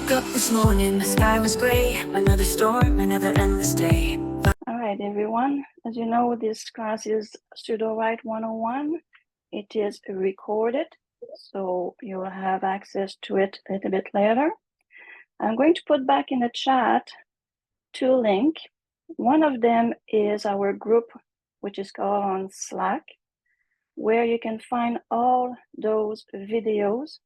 woke up this morning, the sky was gray. Another storm, another endless day. All right, everyone. As you know, this class is Sudowrite 101. It is recorded, so you will have access to it a little bit later. I'm going to put back in the chat two links. One of them is our group, which is called on Slack, where you can find all those videos.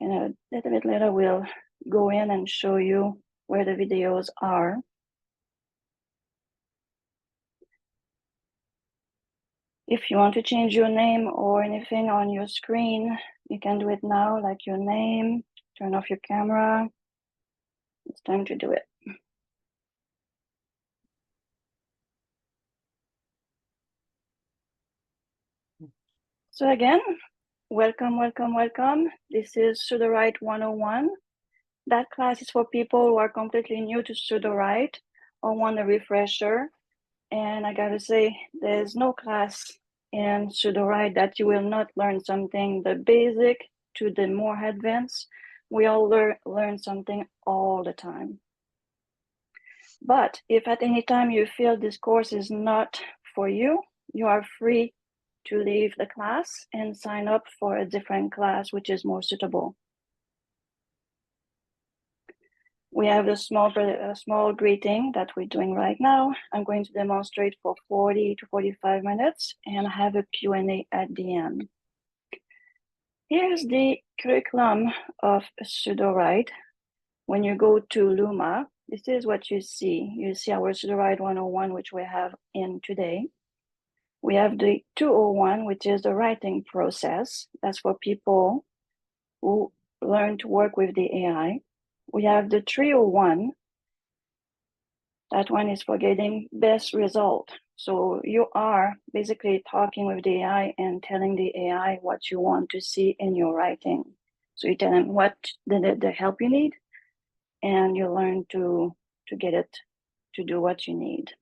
And a little bit later, we'll go in and show you where the videos are. If you want to change your name or anything on your screen, you can do it now, like your name, turn off your camera. It's time to do it. So again, welcome, welcome, welcome. This is Sudowrite 101. That class is for people who are completely new to Sudowrite or want a refresher. And I gotta say, there's no class in Sudowrite that you will not learn something, the basic to the more advanced. We all learn something all the time. But if at any time you feel this course is not for you, you are free to leave the class and sign up for a different class, which is more suitable. We have a small greeting that we're doing right now. I'm going to demonstrate for 40 to 45 minutes and have a Q&A at the end. Here's the curriculum of Sudowrite. When you go to Luma, this is what you see. You see our Sudowrite 101, which we have in today. We have the 201, which is the writing process. That's for people who learn to work with the AI. We have the 301. That one is for getting best result. So you are basically talking with the AI and telling the AI what you want to see in your writing. So you tell them what the help you need, and you learn to get it to do what you need.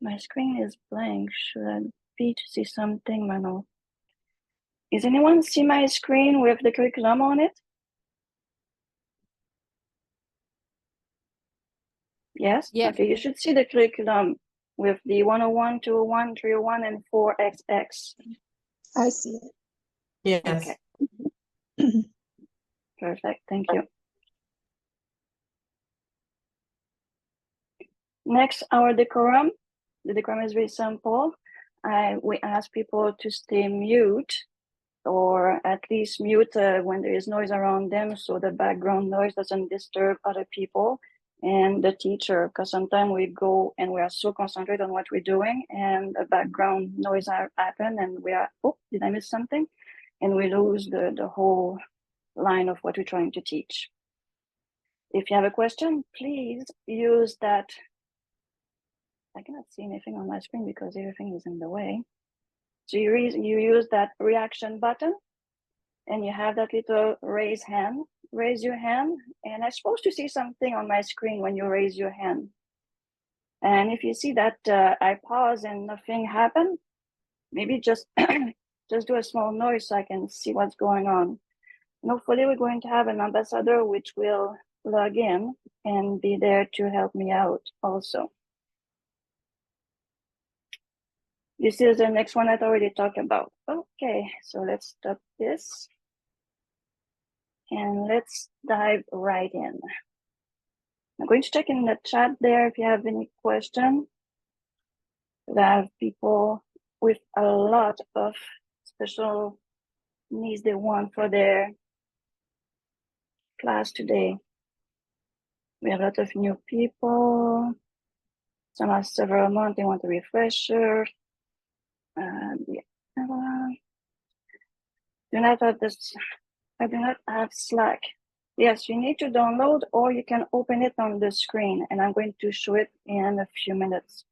My screen is blank. Should I be to see something, Mano? Is anyone see my screen with the curriculum on it? Yes? Yeah. Okay, you should see the curriculum with the 101, 201, 301, and 4XX. I see it. Yes. Okay. Perfect, thank you. Next, our decorum. The decorum is very simple. We ask people to stay mute, or at least mute when there is noise around them, so the background noise doesn't disturb other people and the teacher, because sometimes we go and we are so concentrated on what we're doing and the background noise happen and we are, oh, did I miss something? And we lose the whole line of what we're trying to teach. If you have a question, please use that. I cannot see anything on my screen because everything is in the way. So you use that reaction button and you have that little raise hand. Raise your hand, and I'm supposed to see something on my screen when you raise your hand. And if you see that I pause and nothing happened, maybe just do a small noise so I can see what's going on. And hopefully we're going to have an ambassador which will log in and be there to help me out also. This is the next one I've already talked about. Okay, so let's stop this. And let's dive right in. I'm going to check in the chat there if you have any question. We have people with a lot of special needs they want for their class today. We have a lot of new people. Some have several months, they want a refresher. I do not have Slack. Yes, you need to download or you can open it on the screen and I'm going to show it in a few minutes.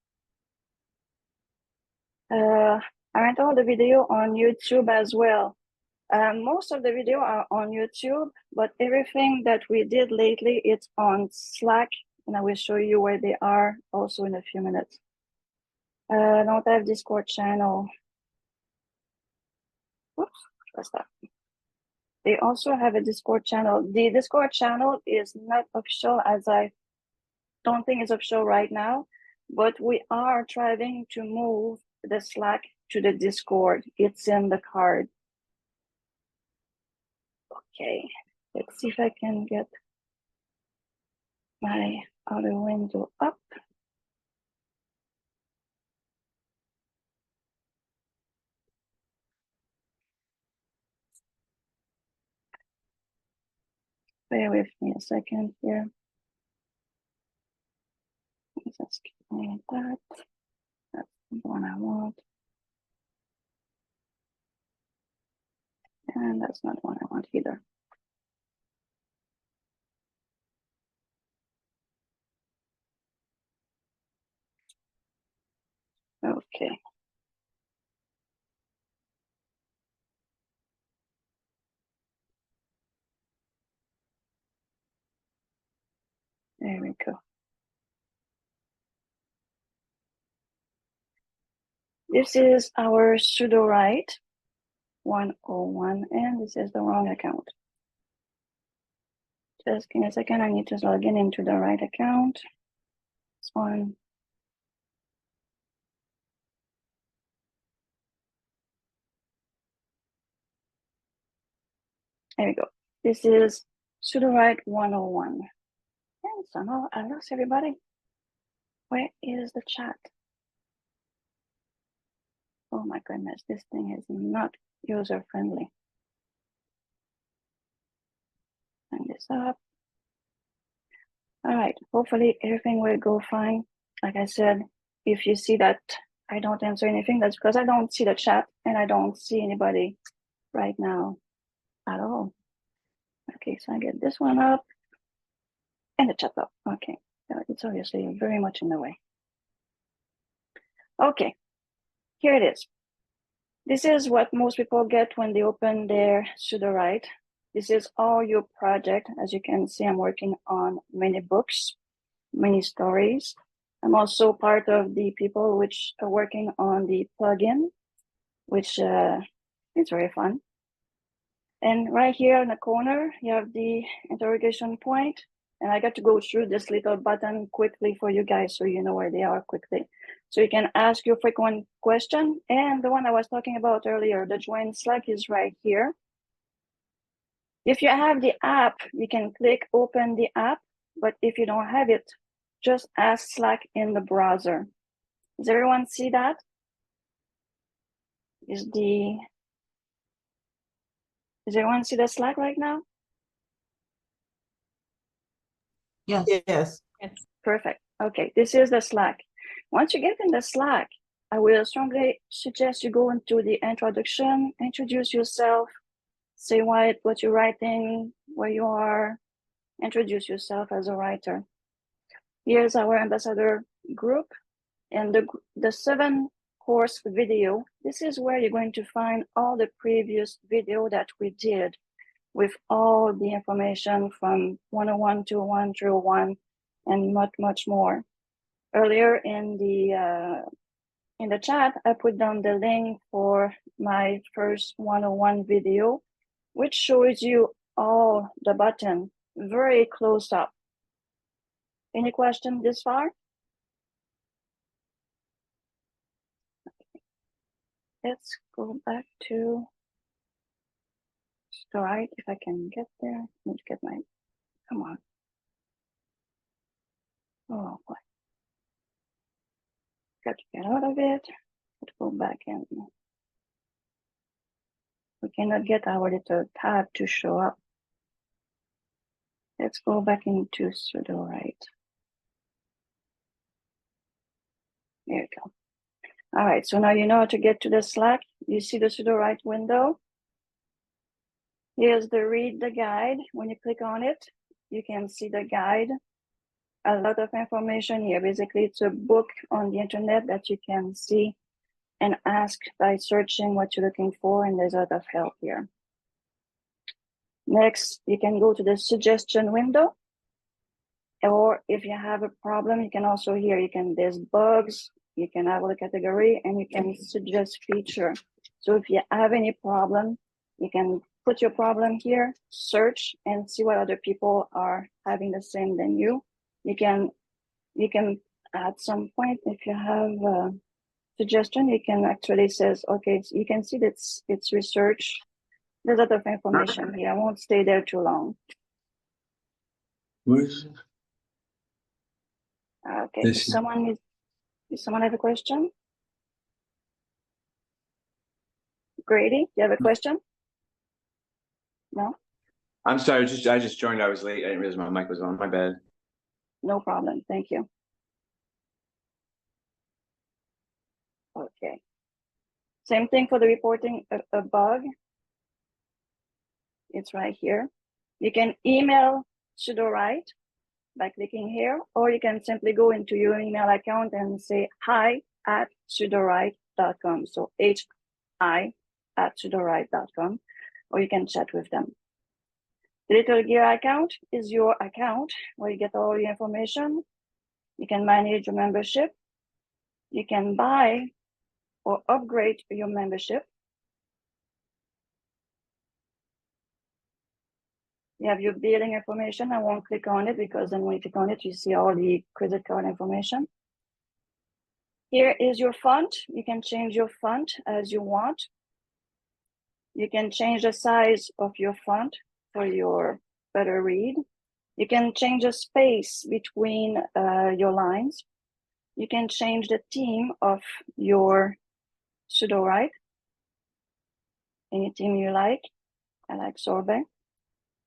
I rent all the video on YouTube as well. Most of the video are on YouTube, but everything that we did lately, it's on Slack and I will show you where they are also in a few minutes. I don't have Discord channel. Oops, what's that? They also have a Discord channel. The Discord channel is not official, as I don't think it's official right now, but we are trying to move the Slack to the Discord. It's in the card. Okay, let's see if I can get my other window up. Bear with me a second here. Let's just keep that. That's the one I want. And that's not the one I want either. Okay. There we go. This is our Sudowrite 101, and this is the wrong account. Just give me a second, I need to log in into the right account. This one. There we go. This is Sudowrite 101. And somehow I lost everybody. Where is the chat? Oh my goodness, this thing is not user friendly. Turn this up. All right, hopefully everything will go fine. Like I said, if you see that I don't answer anything, that's because I don't see the chat and I don't see anybody right now at all. Okay, so I get this one up and the chat up. Okay, it's obviously very much in the way. Okay, here it is. This is what most people get when they open their Sudowrite. This is all your project. As you can see, I'm working on many books, many stories. I'm also part of the people which are working on the plugin, which is very fun. And right here in the corner, you have the interrogation point. And I got to go through this little button quickly for you guys so you know where they are quickly. So you can ask your frequent question. And the one I was talking about earlier, the join Slack, is right here. If you have the app, you can click open the app. But if you don't have it, just ask Slack in the browser. Does everyone see that? Does everyone see the Slack right now? Yes. Yes. Perfect. Okay, this is the Slack. Once you get in the Slack, I will strongly suggest you go into the introduction, introduce yourself, say what you're writing, where you are, introduce yourself as a writer. Here's our ambassador group and the 7-course video. This is where you're going to find all the previous video that we did with all the information from 101, 201, 301, and much more. Earlier in the chat, I put down the link for my first 101 video, which shows you all the button very close up. Any question this far? Let's go back to Sudowrite if I can get there. Let me get my, come on. Oh boy. Got to get out of it. Let's go back in. We cannot get our little tab to show up. Let's go back into Sudowrite. There we go. All right, so now you know how to get to the Slack. You see the Sudowrite window. Here's the read the guide. When you click on it, you can see the guide. A lot of information here. Basically, it's a book on the internet that you can see and ask by searching what you're looking for, and there's a lot of help here. Next, you can go to the suggestion window, or if you have a problem, you can also here, there's bugs, you can have a category, and you can suggest feature. So if you have any problem, you can put your problem here, search, and see what other people are having the same than you. You can at some point, if you have a suggestion, you can actually says, okay, so you can see that it's research. There's a lot of information here. I won't stay there too long. Okay, does someone have a question? Grady, do you have a question? No? I'm sorry, I just joined. I was late. I didn't realize my mic was on. My bad. No problem. Thank you. Okay. Same thing for the reporting a bug. It's right here. You can email Sudowrite by clicking here, or you can simply go into your email account and say hi@sudowrite.com. So hi@sudowrite.com, or you can chat with them. The Little Gear account is your account where you get all the information. You can manage your membership. You can buy or upgrade your membership. You have your billing information. I won't click on it because then when you click on it, you see all the credit card information. Here is your font. You can change your font as you want. You can change the size of your font for your better read. You can change the space between your lines. You can change the theme of your Sudowrite. Any theme you like. I like sorbet.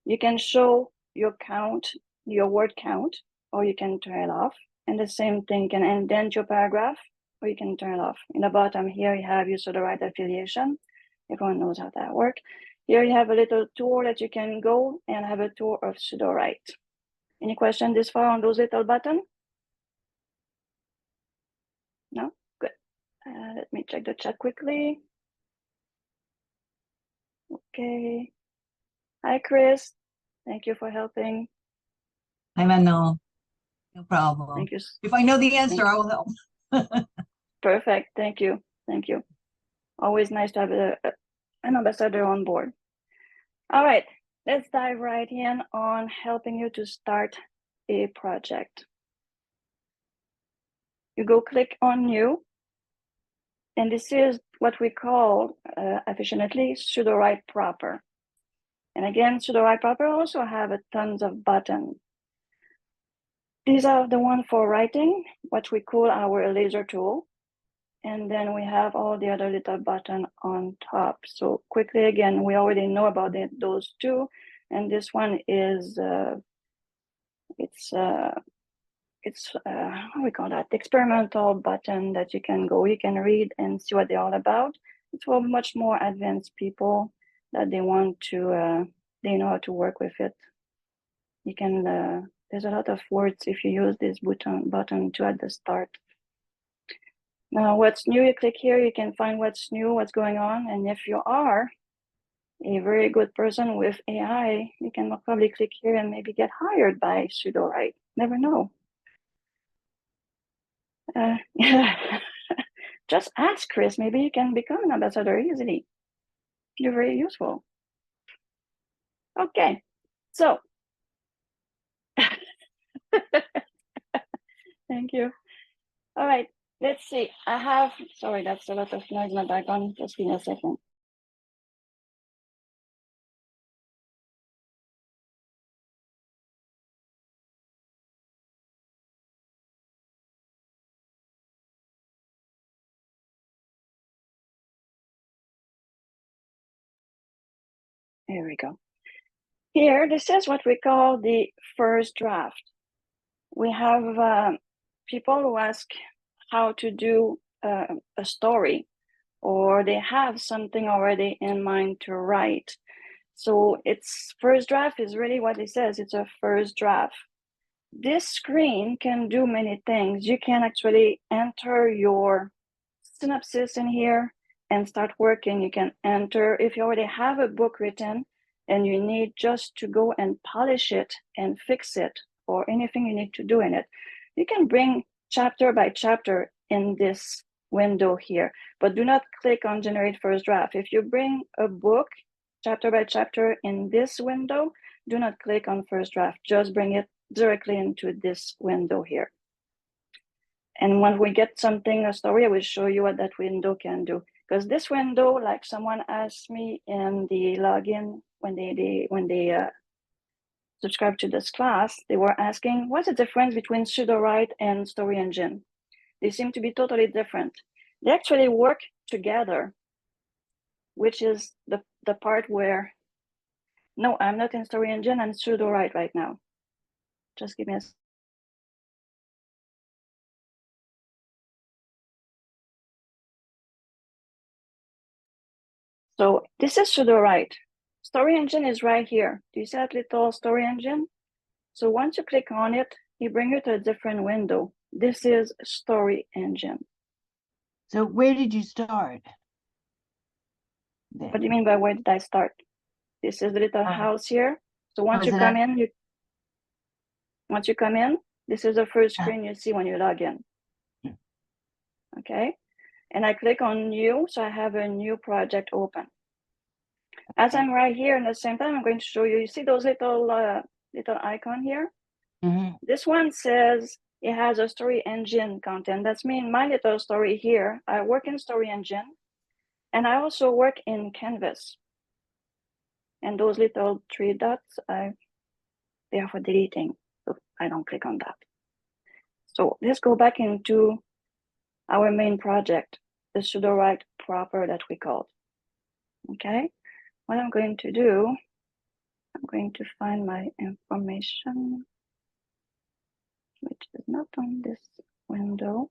You can show your count, your word count, or you can turn it off. And the same thing, you can indent your paragraph, or you can turn it off. In the bottom here, you have your Sudowrite affiliation. Everyone knows how that works. Here you have a little tour that you can go and have a tour of Sudowrite. Any question this far on those little buttons? No? Good. Let me check the chat quickly. Okay. Hi, Chris. Thank you for helping. Hi, Manon. No problem. Thank you. If I know the answer, I will help. Perfect. Thank you. Thank you. Always nice to have an ambassador on board. All right. Let's dive right in on helping you to start a project. You go click on New. And this is what we call affectionately Sudowrite proper. And again, Sudowrite proper also have tons of buttons. These are the one for writing, what we call our laser tool. And then we have all the other little button on top. So quickly again, we already know about those two. And this one is, how we call that? Experimental button that you can read and see what they're all about. It's for much more advanced people that they want to, they know how to work with it. You can, there's a lot of words if you use this button to at the start. Now, what's new, you click here, you can find what's new, what's going on. And if you are a very good person with AI, you can probably click here and maybe get hired by Sudowrite. Never know. Just ask Chris, maybe you can become an ambassador easily. You're very useful. Okay, so thank you. All right, let's see. Sorry, that's a lot of noise in the background. Just give me a second. Here we go. Here, this is what we call the first draft. We have people who ask how to do a story, or they have something already in mind to write. So it's first draft is really what it says. It's a first draft. This screen can do many things. You can actually enter your synopsis in here and start working. You can enter, if you already have a book written and you need just to go and polish it and fix it, or anything you need to do in it, you can bring chapter by chapter in this window here, but do not click on generate first draft. If you bring a book chapter by chapter in this window, do not click on first draft. Just bring it directly into this window here. And when we get something, a story, I will show you what that window can do. Because this window, like someone asked me in the login when they subscribe to this class, they were asking, what's the difference between Sudowrite and Story Engine? They seem to be totally different. They actually work together, which is the part where, no, I'm not in Story Engine, I'm Sudowrite right now. Just give me a. So this is Sudowrite. Story Engine is right here. Do you see that little Story Engine? So once you click on it, it brings you to a different window. This is Story Engine. So where did you start? What do you mean by where did I start? This is the little house here. So once you come in, this is the first screen you see when you log in. Okay. And I click on new, so I have a new project open. As I'm right here, and at the same time, I'm going to show you, you see those little icon here? Mm-hmm. This one says it has a Story Engine content. That's me in my little story here. I work in Story Engine, and I also work in Canvas. And those little 3 dots, they are for deleting, so I don't click on that. So let's go back into our main project, the Sudowrite proper that we called. Okay, what I'm going to do, I'm going to find my information, which is not on this window.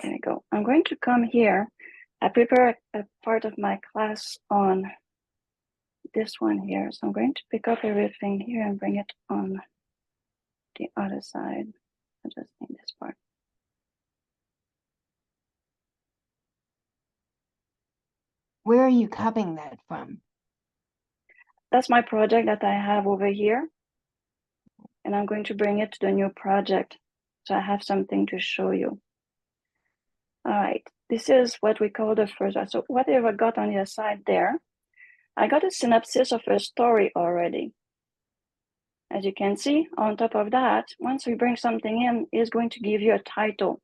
There we go. I'm going to come here. I prepare a part of my class on this one here. So I'm going to pick up everything here and bring it on the other side. I just need this part. Where are you copying that from? That's my project that I have over here. And I'm going to bring it to the new project. So I have something to show you. All right, this is what we call the first draft. So whatever I got on the side there, I got a synopsis of a story already. As you can see, on top of that, once we bring something in, it's going to give you a title.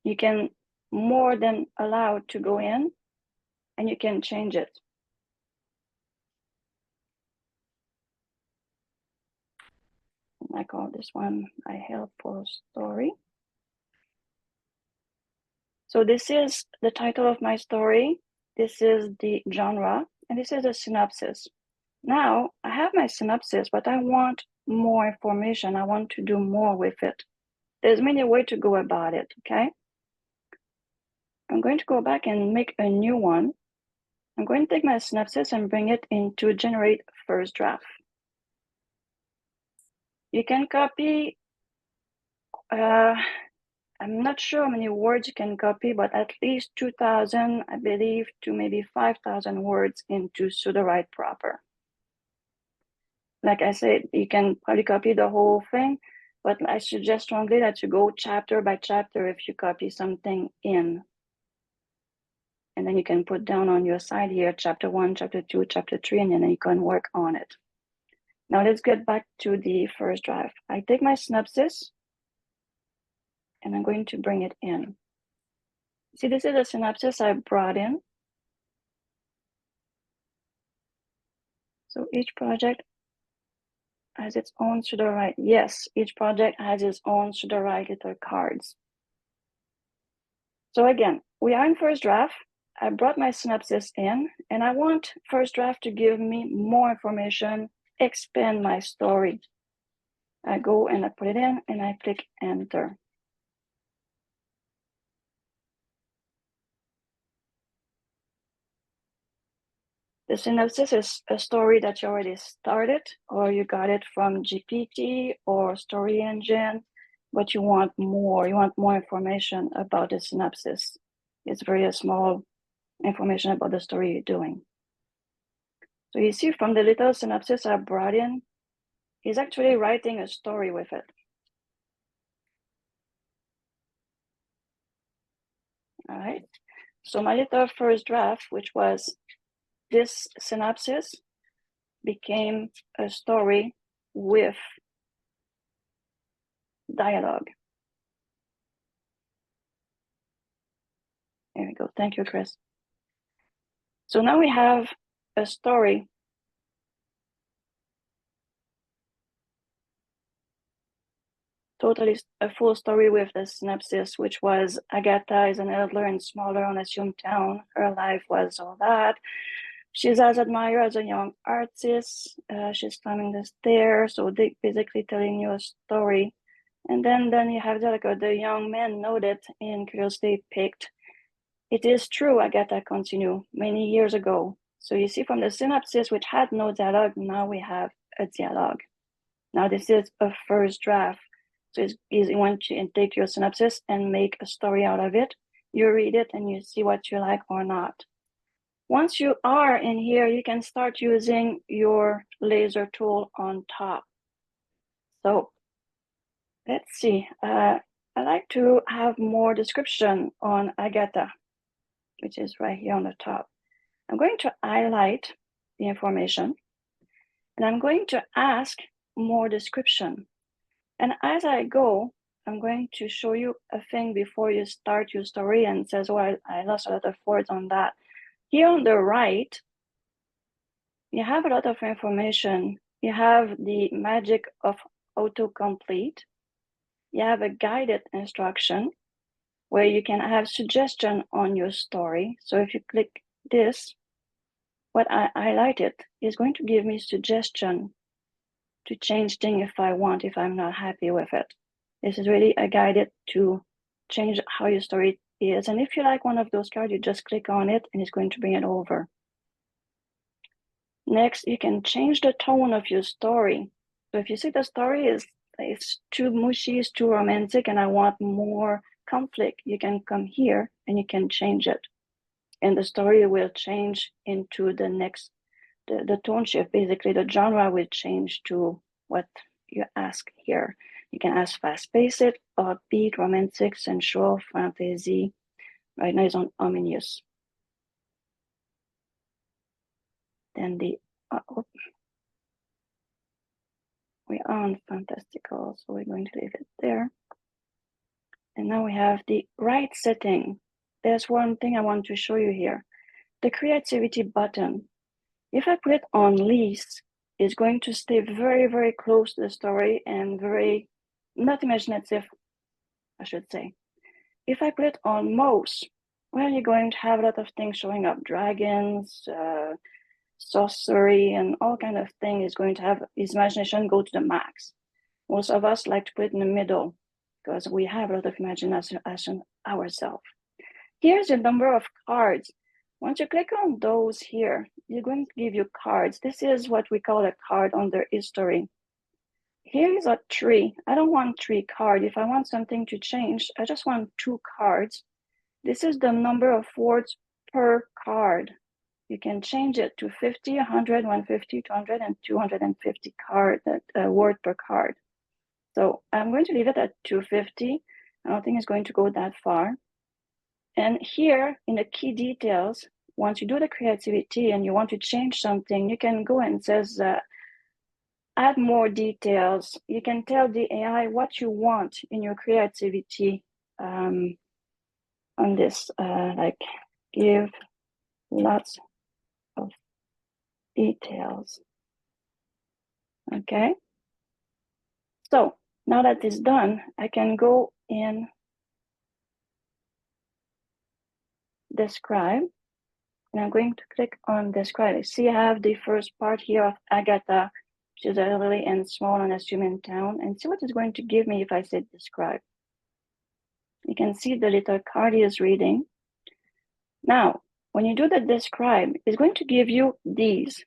You can more than allow to go in and you can change it. I call this one my helpful story. So this is the title of my story. This is the genre, and this is the synopsis. Now I have my synopsis, but I want more information. I want to do more with it. There's many ways to go about it, okay? I'm going to go back and make a new one. I'm going to take my synopsis and bring it into generate first draft. You can copy, I'm not sure how many words you can copy, but at least 2,000, I believe, to maybe 5,000 words into Sudowrite proper. Like I said, you can probably copy the whole thing, but I suggest strongly that you go chapter by chapter if you copy something in. And then you can put down on your side here, chapter 1, chapter 2, chapter 3, and then you can work on it. Now let's get back to the first draft. I take my synopsis and I'm going to bring it in. See, this is a synopsis I brought in. So each project has its own Sudowrite. Yes, each project has its own Sudowrite little cards. So again, we are in first draft. I brought my synopsis in and I want first draft to give me more information, expand my story. I go and I put it in and I click enter. The synopsis is a story that you already started or you got it from GPT or Story Engine, but you want more information about the synopsis. It's very small information about the story you're doing. So you see from the little synopsis I brought in, He's actually writing a story with it. All right. So my little first draft, which was this synopsis, became a story with dialogue. There we go. Thank you, Chris. So now we have a story. Totally a full story with the synopsis, which was Agatha is an elder and smaller unassumed town. Her life was all that. She's as admired as a young artist. She's climbing the stairs, so they basically telling you a story. And then you have the young man noted and curiously picked. It is true, Agatha continued, many years ago. So you see from the synopsis, which had no dialogue, now we have a dialogue. Now this is a first draft. So it's easy when you take your synopsis and make a story out of it. You read it and you see what you like or not. Once you are in here, you can start using your laser tool on top. So let's see. I like to have more description on Agatha, which is right here on the top. I'm going to highlight the information and I'm going to ask more description. And as I go, I'm going to show you a thing before you start your story and says, well, I lost a lot of words on that. Here on the right, you have a lot of information. You have the magic of autocomplete. You have a guided instruction where you can have suggestion on your story. So if you click this, what I highlighted is going to give me suggestion to change things if I want, if I'm not happy with it. This is really a guided to change how your story is. And if you like one of those cards, you just click on it and it's going to bring it over. Next, you can change the tone of your story. So if you see the story is it's too mushy, it's too romantic, and I want more conflict, you can come here and you can change it. And the story will change into the next, the tone shift. Basically, the genre will change to what you ask here. You can ask fast-paced, upbeat, romantic, sensual, fantasy. Right now it's on ominous. Then the we're on fantastical, so we're going to leave it there. And now we have the right setting. There's one thing I want to show you here. The creativity button. If I put it on least, it's going to stay very, very close to the story and very, not imaginative, I should say. If I put it on most, well, you're going to have a lot of things showing up. Dragons, sorcery, and all kind of things. Is going to have his imagination go to the max. Most of us like to put it in the middle because we have a lot of imagination ourselves. Here's the number of cards. Once you click on those here, you're going to give you cards. This is what we call a card under history. Here is a 3. I don't want 3 cards. If I want something to change, I just want 2 cards. This is the number of words per card. You can change it to 50, 100, 150, 200, and 250 word per card. So I'm going to leave it at 250. I don't think it's going to go that far. And here in the key details, once you do the creativity and you want to change something, you can go and says, add more details. You can tell the AI what you want in your creativity on this, like give lots of details. Okay. So now that it's done, I can go in describe, and I'm going to click on describe. See, I have the first part here of Agatha. She's elderly and small and unassuming town, and see what it's going to give me if I say describe. You can see the little card he is reading. Now, when you do the describe, it's going to give you these.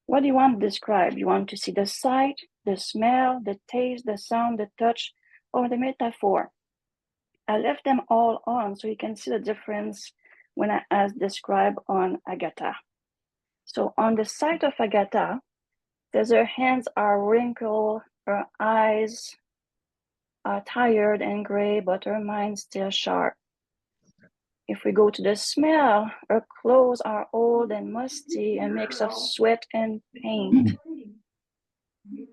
What do you want to describe? You want to see the sight, the smell, the taste, the sound, the touch, or the metaphor. I left them all on so you can see the difference when I ask describe on Agatha. So on the site of Agatha, says her hands are wrinkled, her eyes are tired and gray, but her mind's still sharp. If we go to the smell, her clothes are old and musty, a mix of sweat and paint. There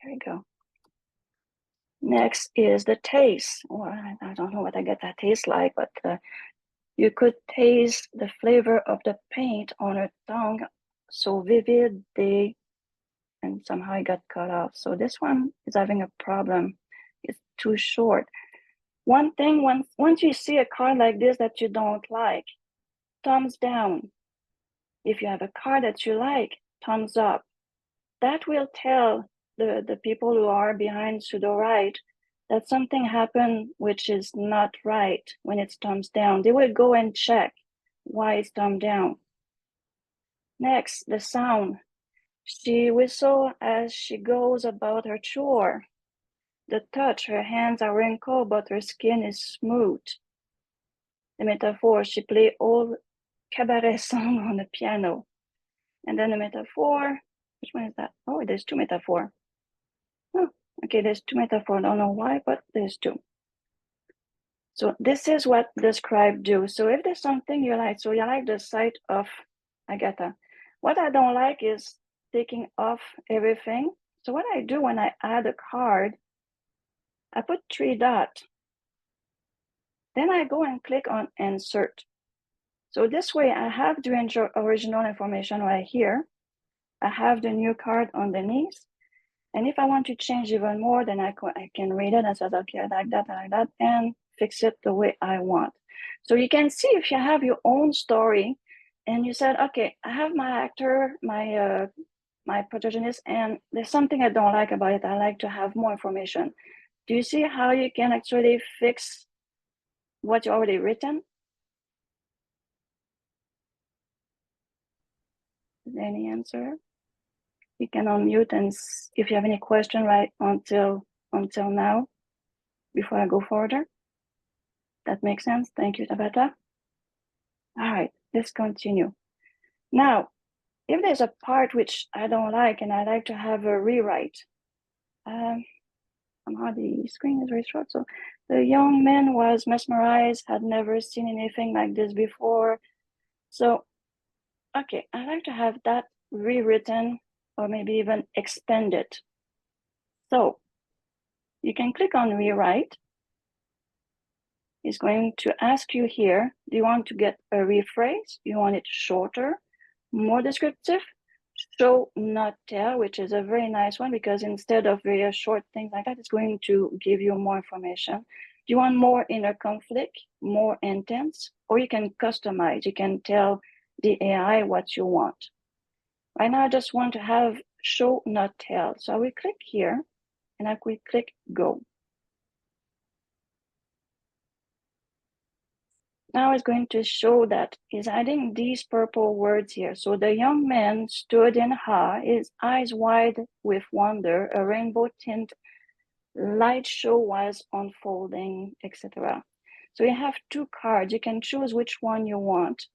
we go. Next is the taste. Well, I don't know what I get that taste like, but you could taste the flavor of the paint on her tongue, so vivid, and somehow it got cut off. So this one is having a problem. It's too short. One thing, once you see a card like this that you don't like, thumbs down. If you have a card that you like, thumbs up. That will tell the people who are behind Sudowrite that something happened which is not right when it's thumbs down. They will go and check why it's thumb down. Next, the sound. She whistles as she goes about her chore. The touch, her hands are wrinkled, but her skin is smooth. The metaphor, she plays old cabaret song on the piano. And then the metaphor, which one is that? Oh, there's two metaphors. Oh, okay, there's two metaphors. I don't know why, but there's two. So this is what the scribe do. So if there's something you like, so you like the sight of Agatha. What I don't like is taking off everything. So what I do when I add a card, I put 3 dots. Then I go and click on insert. So this way I have the original information right here. I have the new card underneath. And if I want to change even more, then I can read it and say, okay, I like that, and fix it the way I want. So you can see if you have your own story and you said, okay, I have my actor, my protagonist, and there's something I don't like about it. I like to have more information. Do you see how you can actually fix what you already written? Is there any answer? You can unmute, and if you have any question right until now, before I go further. That makes sense. Thank you, Tabata. All right, let's continue. Now, if there's a part which I don't like and I like to have a rewrite, somehow the screen is very short. So the young man was mesmerized, had never seen anything like this before. So, okay, I like to have that rewritten or maybe even expanded. So you can click on rewrite. It's going to ask you here, do you want to get a rephrase? You want it shorter, more descriptive? Show, not tell, which is a very nice one because instead of very short things like that, it's going to give you more information. Do you want more inner conflict, more intense? Or you can customize, you can tell the AI what you want. Right now, I just want to have show, not tell. So I will click here and I will click go. Now it's going to show that he's adding these purple words here. So the young man stood in awe, his eyes wide with wonder, a rainbow tint light show was unfolding, etc. So you have 2 cards. You can choose which one you want.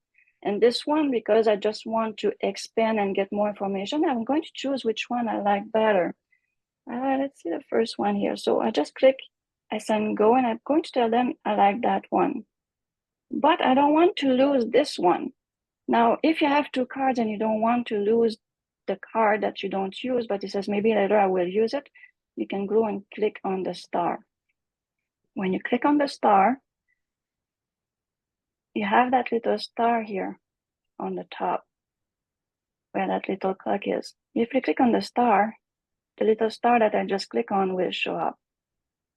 And this one, because I just want to expand and get more information, I'm going to choose which one I like better. Let's see the first one here. So I just click, I send go, and I'm going to tell them I like that one. But I don't want to lose this one. Now, if you have 2 cards and you don't want to lose the card that you don't use, but it says maybe later I will use it, you can go and click on the star. When you click on the star, you have that little star here on the top, where that little clock is. If you click on the little star that I just click on will show up.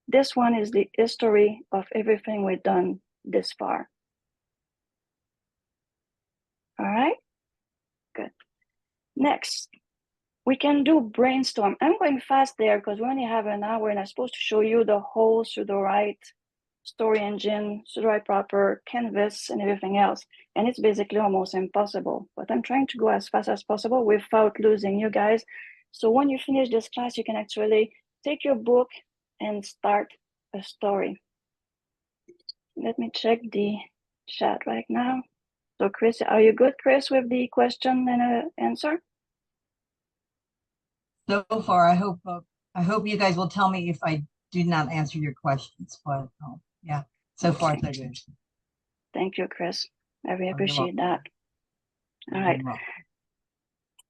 This one is the history of everything we've done this far. All right, good. Next, we can do brainstorm. I'm going fast there because we only have an hour and I'm supposed to show you the whole Sudowrite story engine, Sudowrite proper, canvas, and everything else. And it's basically almost impossible, but I'm trying to go as fast as possible without losing you guys. So when you finish this class, you can actually take your book and start a story. Let me check the chat right now. So Chris, are you good, Chris, with the question and answer? So far, I hope you guys will tell me if I do not answer your questions, but yeah, so far so good. Thank you, Chris. I really Oh, you're appreciate that. All You're right. welcome.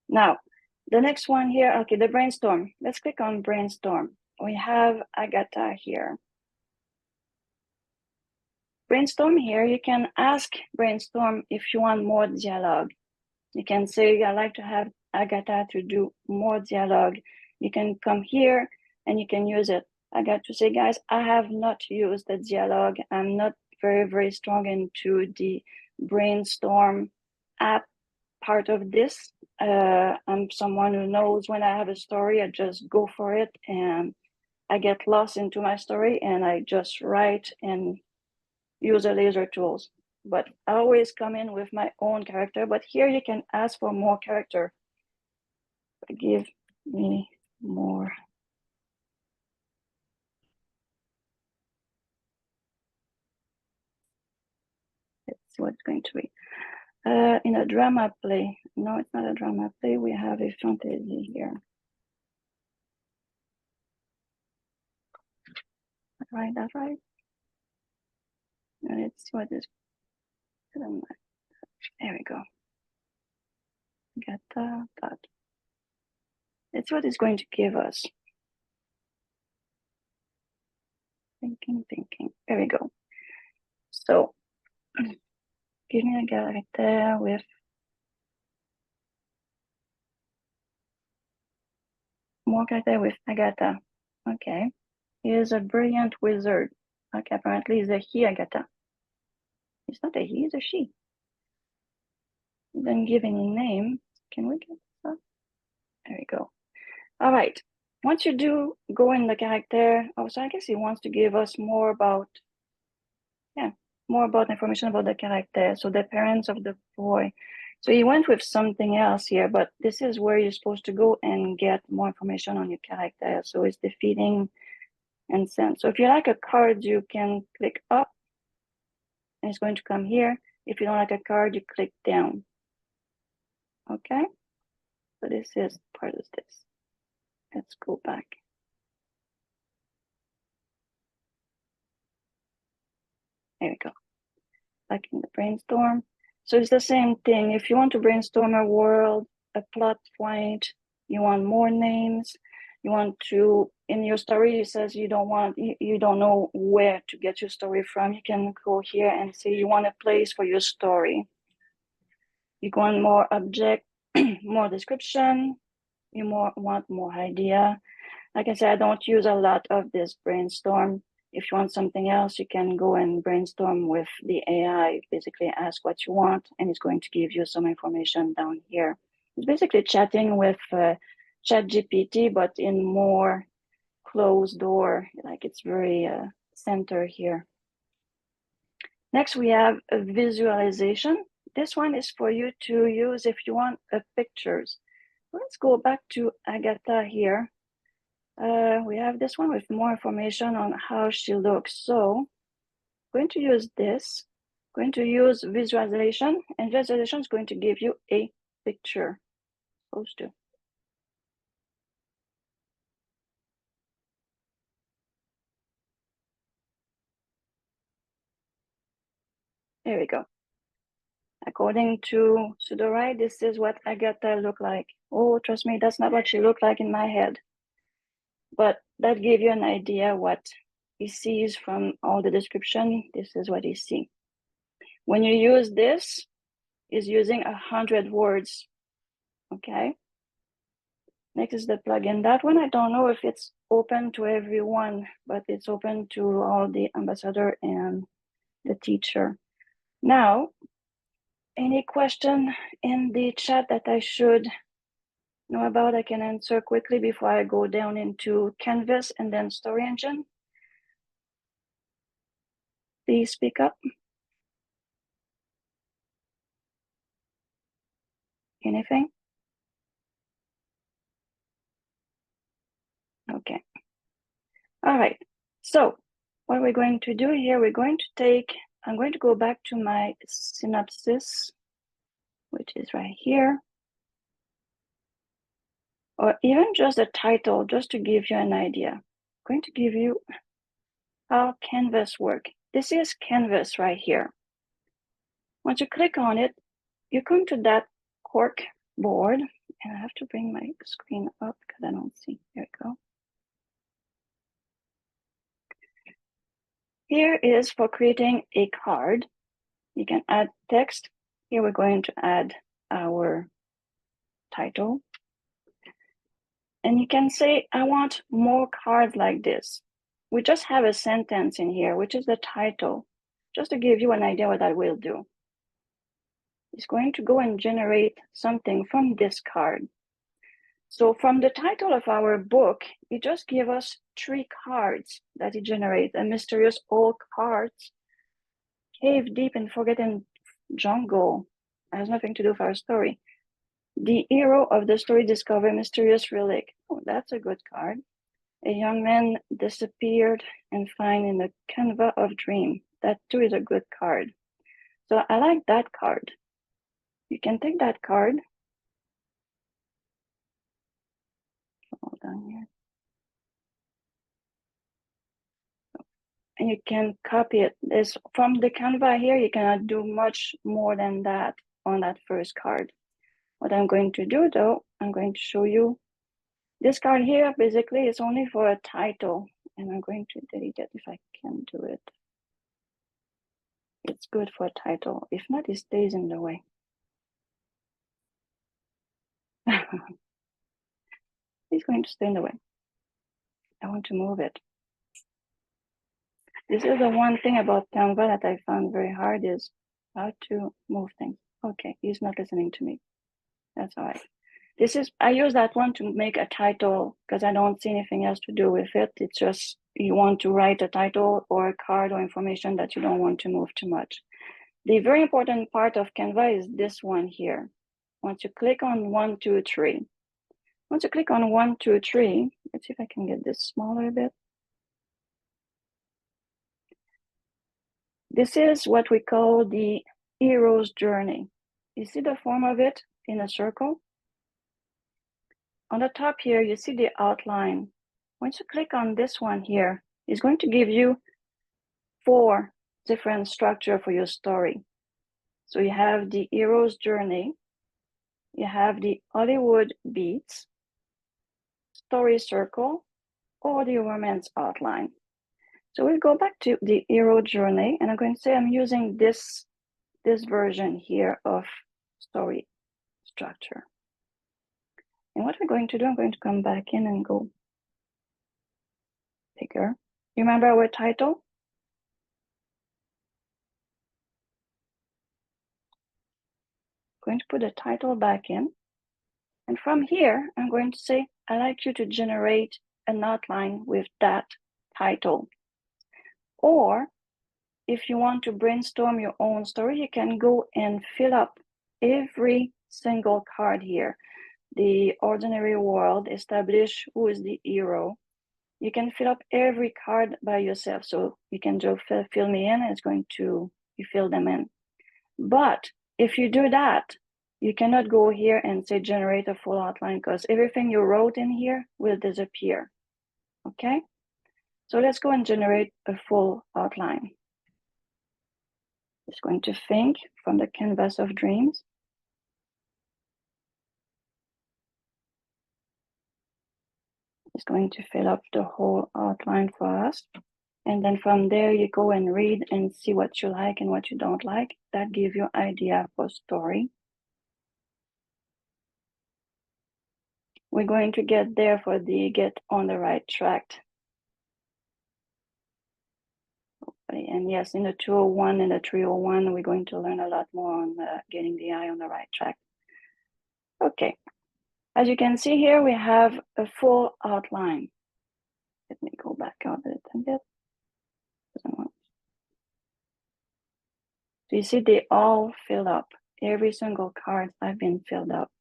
Now, the next one here, okay, the brainstorm. Let's click on brainstorm. We have Agatha here. Brainstorm here, you can ask brainstorm if you want more dialogue. You can say, I'd like to have Agatha to do more dialogue. You can come here and you can use it. I got to say, guys, I have not used the dialogue. I'm not very strong into the brainstorm app part of this. I'm someone who knows when I have a story, I just go for it and I get lost into my story and I just write and use the laser tools. But I always come in with my own character. But here you can ask for more character. Give me more. Let's see what it's going to be. In a drama play. No, it's not a drama play. We have a fantasy here. Right, that's right. Let's see what this. There we go. Get that. That's what it's going to give us. Thinking. There we go. So, give me a character with more character with Agatha. Okay. He is a brilliant wizard. Okay, apparently he's a he, Agatha. It's not a he, it's a she. He didn't give any name. Can we get this up? There we go. All right. Once you do go in the character, so I guess he wants to give us more about, more about information about the character. So the parents of the boy. So he went with something else here, but this is where you're supposed to go and get more information on your character. So it's the feeling and sense. So if you like a card, you can click up and it's going to come here. If you don't like a card, you click down. Okay, so this is part of this. Let's go back. There we go. Back in the brainstorm. So it's the same thing. If you want to brainstorm a world, a plot point, you want more names, you want to, in your story, it says you don't know where to get your story from. You can go here and say you want a place for your story. You want more object, more description, you want more idea. Like I said, I don't use a lot of this brainstorm. If you want something else, you can go and brainstorm with the AI, basically ask what you want, and it's going to give you some information down here. It's basically chatting with ChatGPT, but in more closed door, like it's very center here. Next, we have a visualization. This one is for you to use if you want pictures. Let's go back to Agatha here. We have this one with more information on how she looks. So I'm going to use this, going to use visualization, and visualization is going to give you a picture. Supposed to. There we go. According to Sudowrite, this is what Agatha looked like. Oh, trust me, that's not what she looked like in my head. But that gave you an idea what he sees from all the description. This is what he sees. When you use this, is using 100 words. Okay. Next is the plugin. That one, I don't know if it's open to everyone, but it's open to all the ambassador and the teacher. Now, any question in the chat that I should know about, I can answer quickly before I go down into Canvas and then Story Engine. Please speak up. Anything? Okay. All right. So what we're going to do here, we're going to take, I'm going to go back to my synopsis which is right here. Or even just a title, just to give you an idea. I'm going to give you how Canvas works. This is Canvas right here. Once you click on it, you come to that cork board, and I have to bring my screen up because I don't see. There we go. Here is for creating a card. You can add text. Here we're going to add our title. And you can say, I want more cards like this. We just have a sentence in here, which is the title, just to give you an idea what that will do. It's going to go and generate something from this card. So from the title of our book, it just gives us 3 cards that it generates, a mysterious old cards, cave deep in forgotten jungle. It has nothing to do with our story. The hero of the story discovered mysterious relic. Oh, that's a good card. A young man disappeared and found in the canvas of dream. That too is a good card. So I like that card. You can take that card. Hold on here. And you can copy it. This from the canvas here, you cannot do much more than that on that first card. What I'm going to do though, I'm going to show you this card here. Basically, is only for a title, and I'm going to delete it if I can do it. It's good for a title. If not, it stays in the way. It's going to stay in the way. I want to move it. This is the one thing about Canva that I found very hard is how to move things. Okay, he's not listening to me. That's all right. This is, I use that one to make a title because I don't see anything else to do with it. It's just you want to write a title or a card or information that you don't want to move too much. The very important part of Canva is this one here. Once you click on 1, 2, 3. Once you click on 1, 2, 3, let's see if I can get this smaller a bit. This is what we call the hero's journey. You see the form of it in a circle? On the top here, you see the outline. Once you click on this one here, it's going to give you 4 different structures for your story. So you have the hero's journey, you have the Hollywood beats, story circle, or the romance outline. So we'll go back to the hero journey, and I'm going to say I'm using this version here of story structure. And what we're going to do, I'm going to come back in and go bigger. Remember our title? Going to put the title back in. And from here, I'm going to say, I'd like you to generate an outline with that title. Or if you want to brainstorm your own story, you can go and fill up every single card here. The ordinary world, establish who is the hero. You can fill up every card by yourself. So you can just fill me in, and it's going to, you fill them in. But if you do that, you cannot go here and say generate a full outline because everything you wrote in here will disappear. Okay? So let's go and generate a full outline. It's going to think from the canvas of dreams. It's going to fill up the whole outline for us. And then from there, you go and read and see what you like and what you don't like. That gives you idea for story. We're going to get there for the get on the right track. And yes, in the 201 and the 301, we're going to learn a lot more on getting the eye on the right track. Okay, as you can see here, we have a full outline. Let me go back out of it a bit. So you see they all fill up. Every single card have been filled up.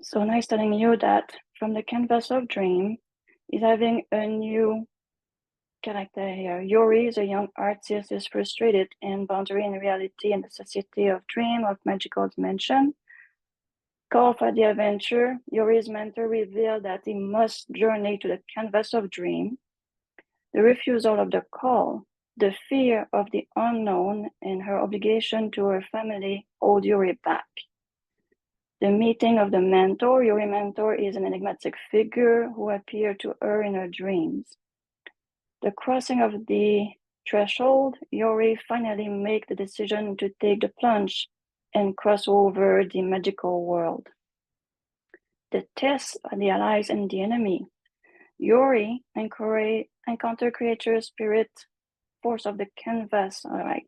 So nice telling you that from the canvas of dream is having a new character here. Yuri is a young artist who is frustrated in boundary in reality and the necessity of dream of magical dimension. Call for the adventure. Yuri's mentor revealed that he must journey to the canvas of dream. The refusal of the call, the fear of the unknown, and her obligation to her family hold Yuri back. The meeting of the mentor. Yuri mentor is an enigmatic figure who appeared to her in her dreams. The crossing of the threshold. Yuri finally make the decision to take the plunge and cross over the magical world. The test of the allies and the enemy. Yuri encounter creature spirit force of the canvas. All right.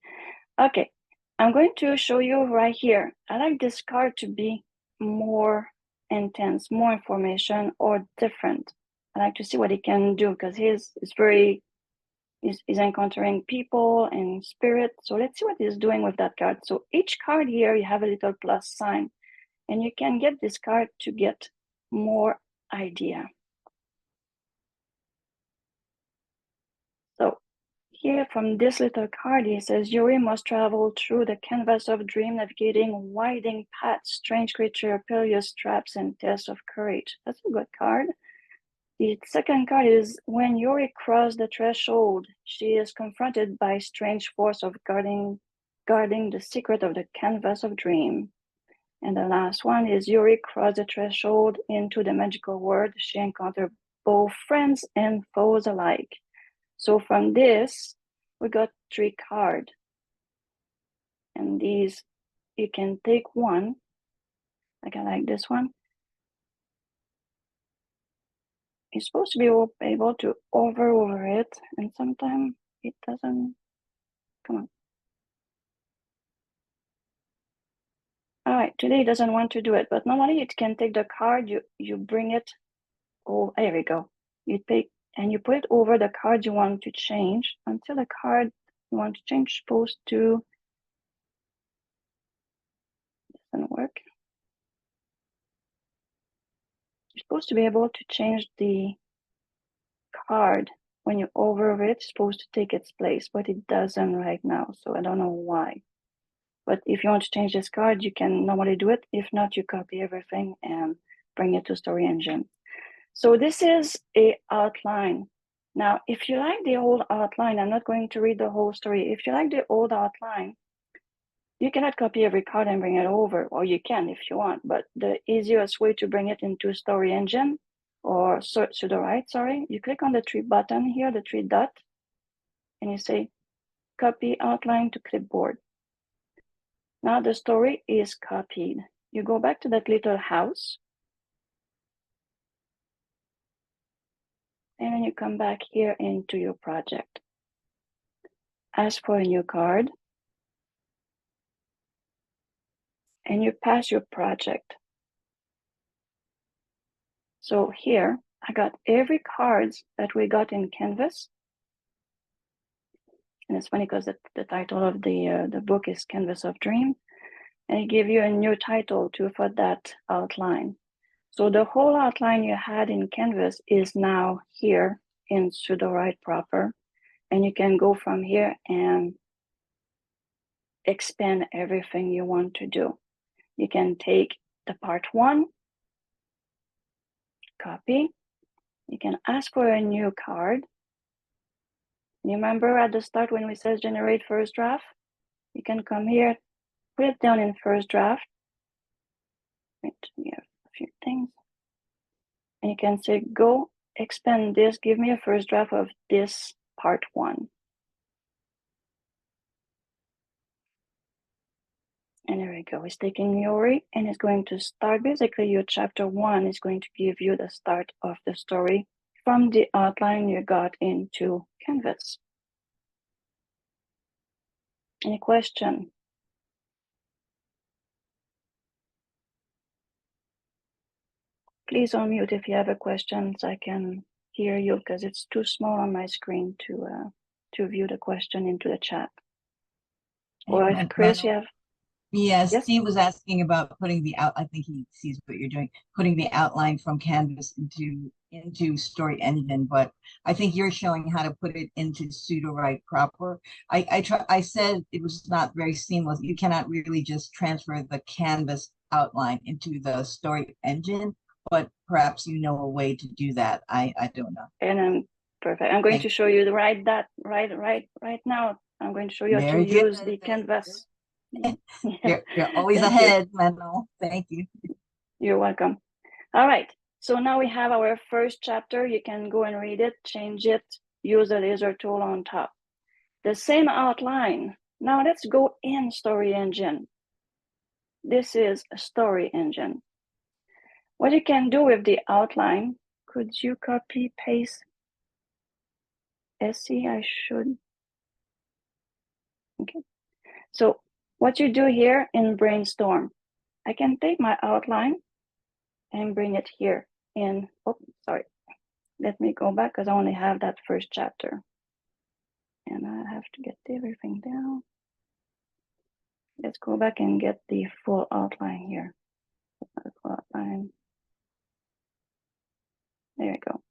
Okay. I'm going to show you right here. I like this card to be more intense, more information, or different. I like to see what he can do because he's encountering people and spirit. So let's see what he's doing with that card. So each card here, you have a little plus sign, and you can get this card to get more idea. So here from this little card, he says, Yuri must travel through the canvas of dream, navigating winding paths, strange creature, perilous traps, and tests of courage. That's a good card. The second card is when Yuri crosses the threshold, she is confronted by strange force of guarding the secret of the canvas of dream. And the last one is Yuri crossed the threshold into the magical world. She encountered both friends and foes alike. So from this, we got 3 cards. And these, you can take one. Like I like this one. You're supposed to be able to hover over it, and sometimes it doesn't. Come on. All right, today it doesn't want to do it, but normally it can take the card, you bring it. Oh, there we go. You take and you put it over the card you want to change until the card you want to change is supposed to. Doesn't work. You're supposed to be able to change the card when you hover it. It's supposed to take its place, but it doesn't right now. So I don't know why. But if you want to change this card, you can normally do it. If not, you copy everything and bring it to Story Engine. So this is a outline. Now, if you like the old outline, I'm not going to read the whole story. If you like the old outline, you cannot copy every card and bring it over, or you can if you want, but the easiest way to bring it into Story Engine or Sudowrite, sorry, you click on the 3 button here, the 3 dot, and you say copy outline to clipboard. Now the story is copied. You go back to that little house, and then you come back here into your project. Ask for a new card, and you pass your project. So here, I got every cards that we got in Canvas. And it's funny because the title of the book is Canvas of Dream. And it gives you a new title too for that outline. So the whole outline you had in Canvas is now here in Sudowrite proper. And you can go from here and expand everything you want to do. You can take the part 1, copy. You can ask for a new card. You remember at the start when we said generate first draft? You can come here, put it down in first draft. Wait, we have a few things. And you can say, go expand this, give me a first draft of this part 1. And there we go. It's taking Yuri and it's going to start. Basically, your chapter 1 is going to give you the start of the story from the outline you got into Canvas. Any question? Please unmute if you have a question so I can hear you because it's too small on my screen to view the question into the chat. Or if Chris, you have. Yes, Yes? Steve was asking about putting the out. I think he sees what you're doing, putting the outline from Canvas into Story Engine, but I think you're showing how to put it into Sudowrite proper. I said it was not very seamless. You cannot really just transfer the canvas outline into the Story Engine, but perhaps you know a way to do that. I don't know. And perfect. I'm going Thank to show you right now. I'm going to show you how to Very good. use the canvas. You're always Thank you. ahead, Manuel. Thank you. You're welcome. All right. So now we have our first chapter. You can go and read it, change it, use the laser tool on top. The same outline. Now let's go in Story Engine. This is a Story Engine. What you can do with the outline, could you copy, paste? Essie, I should. Okay. So what you do here in Brainstorm, I can take my outline and bring it here in, oh, sorry. Let me go back because I only have that first chapter. And I have to get everything down. Let's go back and get the full outline here. Full outline. There you go.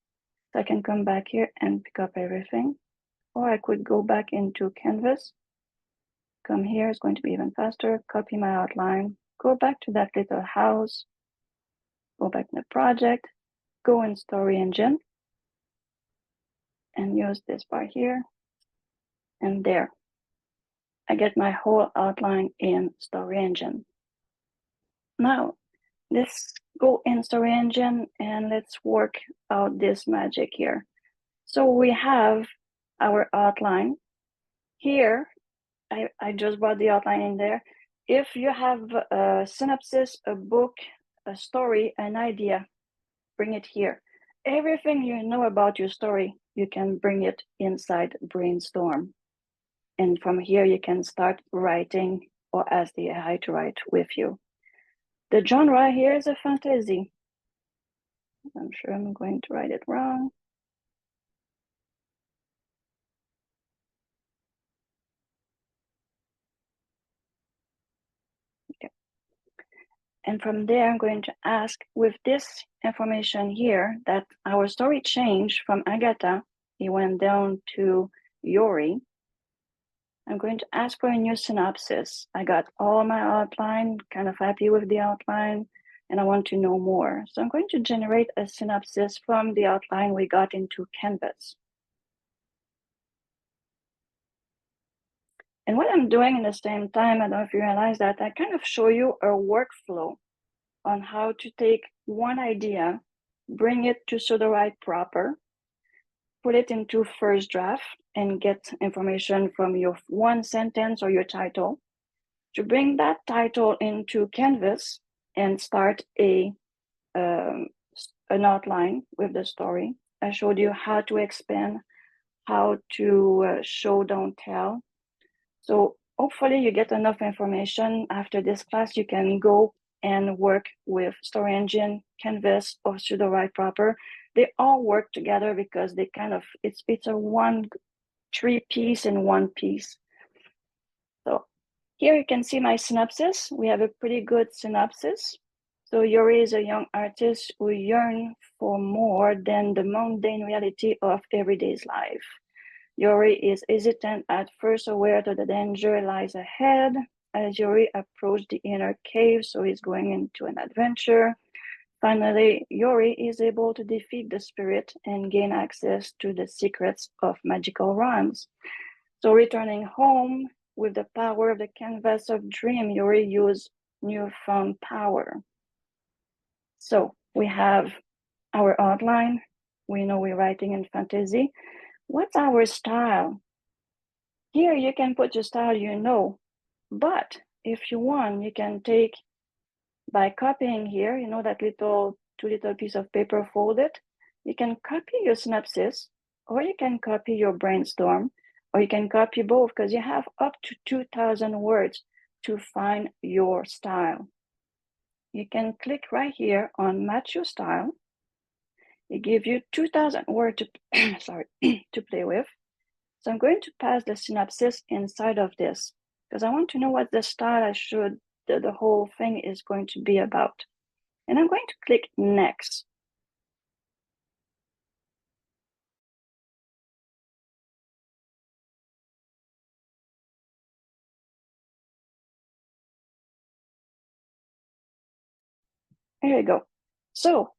So I can come back here and pick up everything. Or I could go back into Canvas. Come here, it's going to be even faster. Copy my outline. Go back to that little house. Go back in the project. Go in Story Engine. And use this bar here. And there. I get my whole outline in Story Engine. Now, let's go in Story Engine and let's work out this magic here. So we have our outline. Here, I just brought the outline in there. If you have a synopsis, a book, a story, an idea, bring it here. Everything you know about your story, you can bring it inside Brainstorm. And from here, you can start writing or ask the AI to write with you. The genre here is a fantasy. I'm sure I'm going to write it wrong. Okay. And from there, I'm going to ask with this information here that our story changed from Agatha. He went down to Yori. I'm going to ask for a new synopsis. I got all my outline, kind of happy with the outline, and I want to know more. So I'm going to generate a synopsis from the outline we got into Canvas. And what I'm doing in the same time, I don't know if you realize that, I kind of show you a workflow on how to take one idea, bring it to Sudowrite proper, put it into first draft, and get information from your one sentence or your title, to bring that title into Canvas and start an outline with the story. I showed you how to expand, how to show, don't tell. So hopefully you get enough information. After this class, you can go and work with Story Engine, Canvas, or Sudowrite proper. They all work together because they kind of, it's a one three piece in one piece. So here you can see my synopsis. We have a pretty good synopsis. So Yori is a young artist who yearns for more than the mundane reality of everyday's life. Yori is hesitant at first, aware that the danger lies ahead. As Yori approaches the inner cave, so he's going into an adventure. Finally, Yori is able to defeat the spirit and gain access to the secrets of magical realms. So returning home with the power of the canvas of dream, Yori uses newfound power. So we have our outline. We know we're writing in fantasy. What's our style? Here you can put your style you know, but if you want, you can take, by copying here, you know that two little piece of paper folded, you can copy your synopsis, or you can copy your brainstorm, or you can copy both, because you have up to 2,000 words to find your style. You can click right here on match your style. It gives you 2,000 words to, sorry, to play with. So I'm going to pass the synopsis inside of this because I want to know what the style the whole thing is going to be about. And I'm going to click next. Here you go. So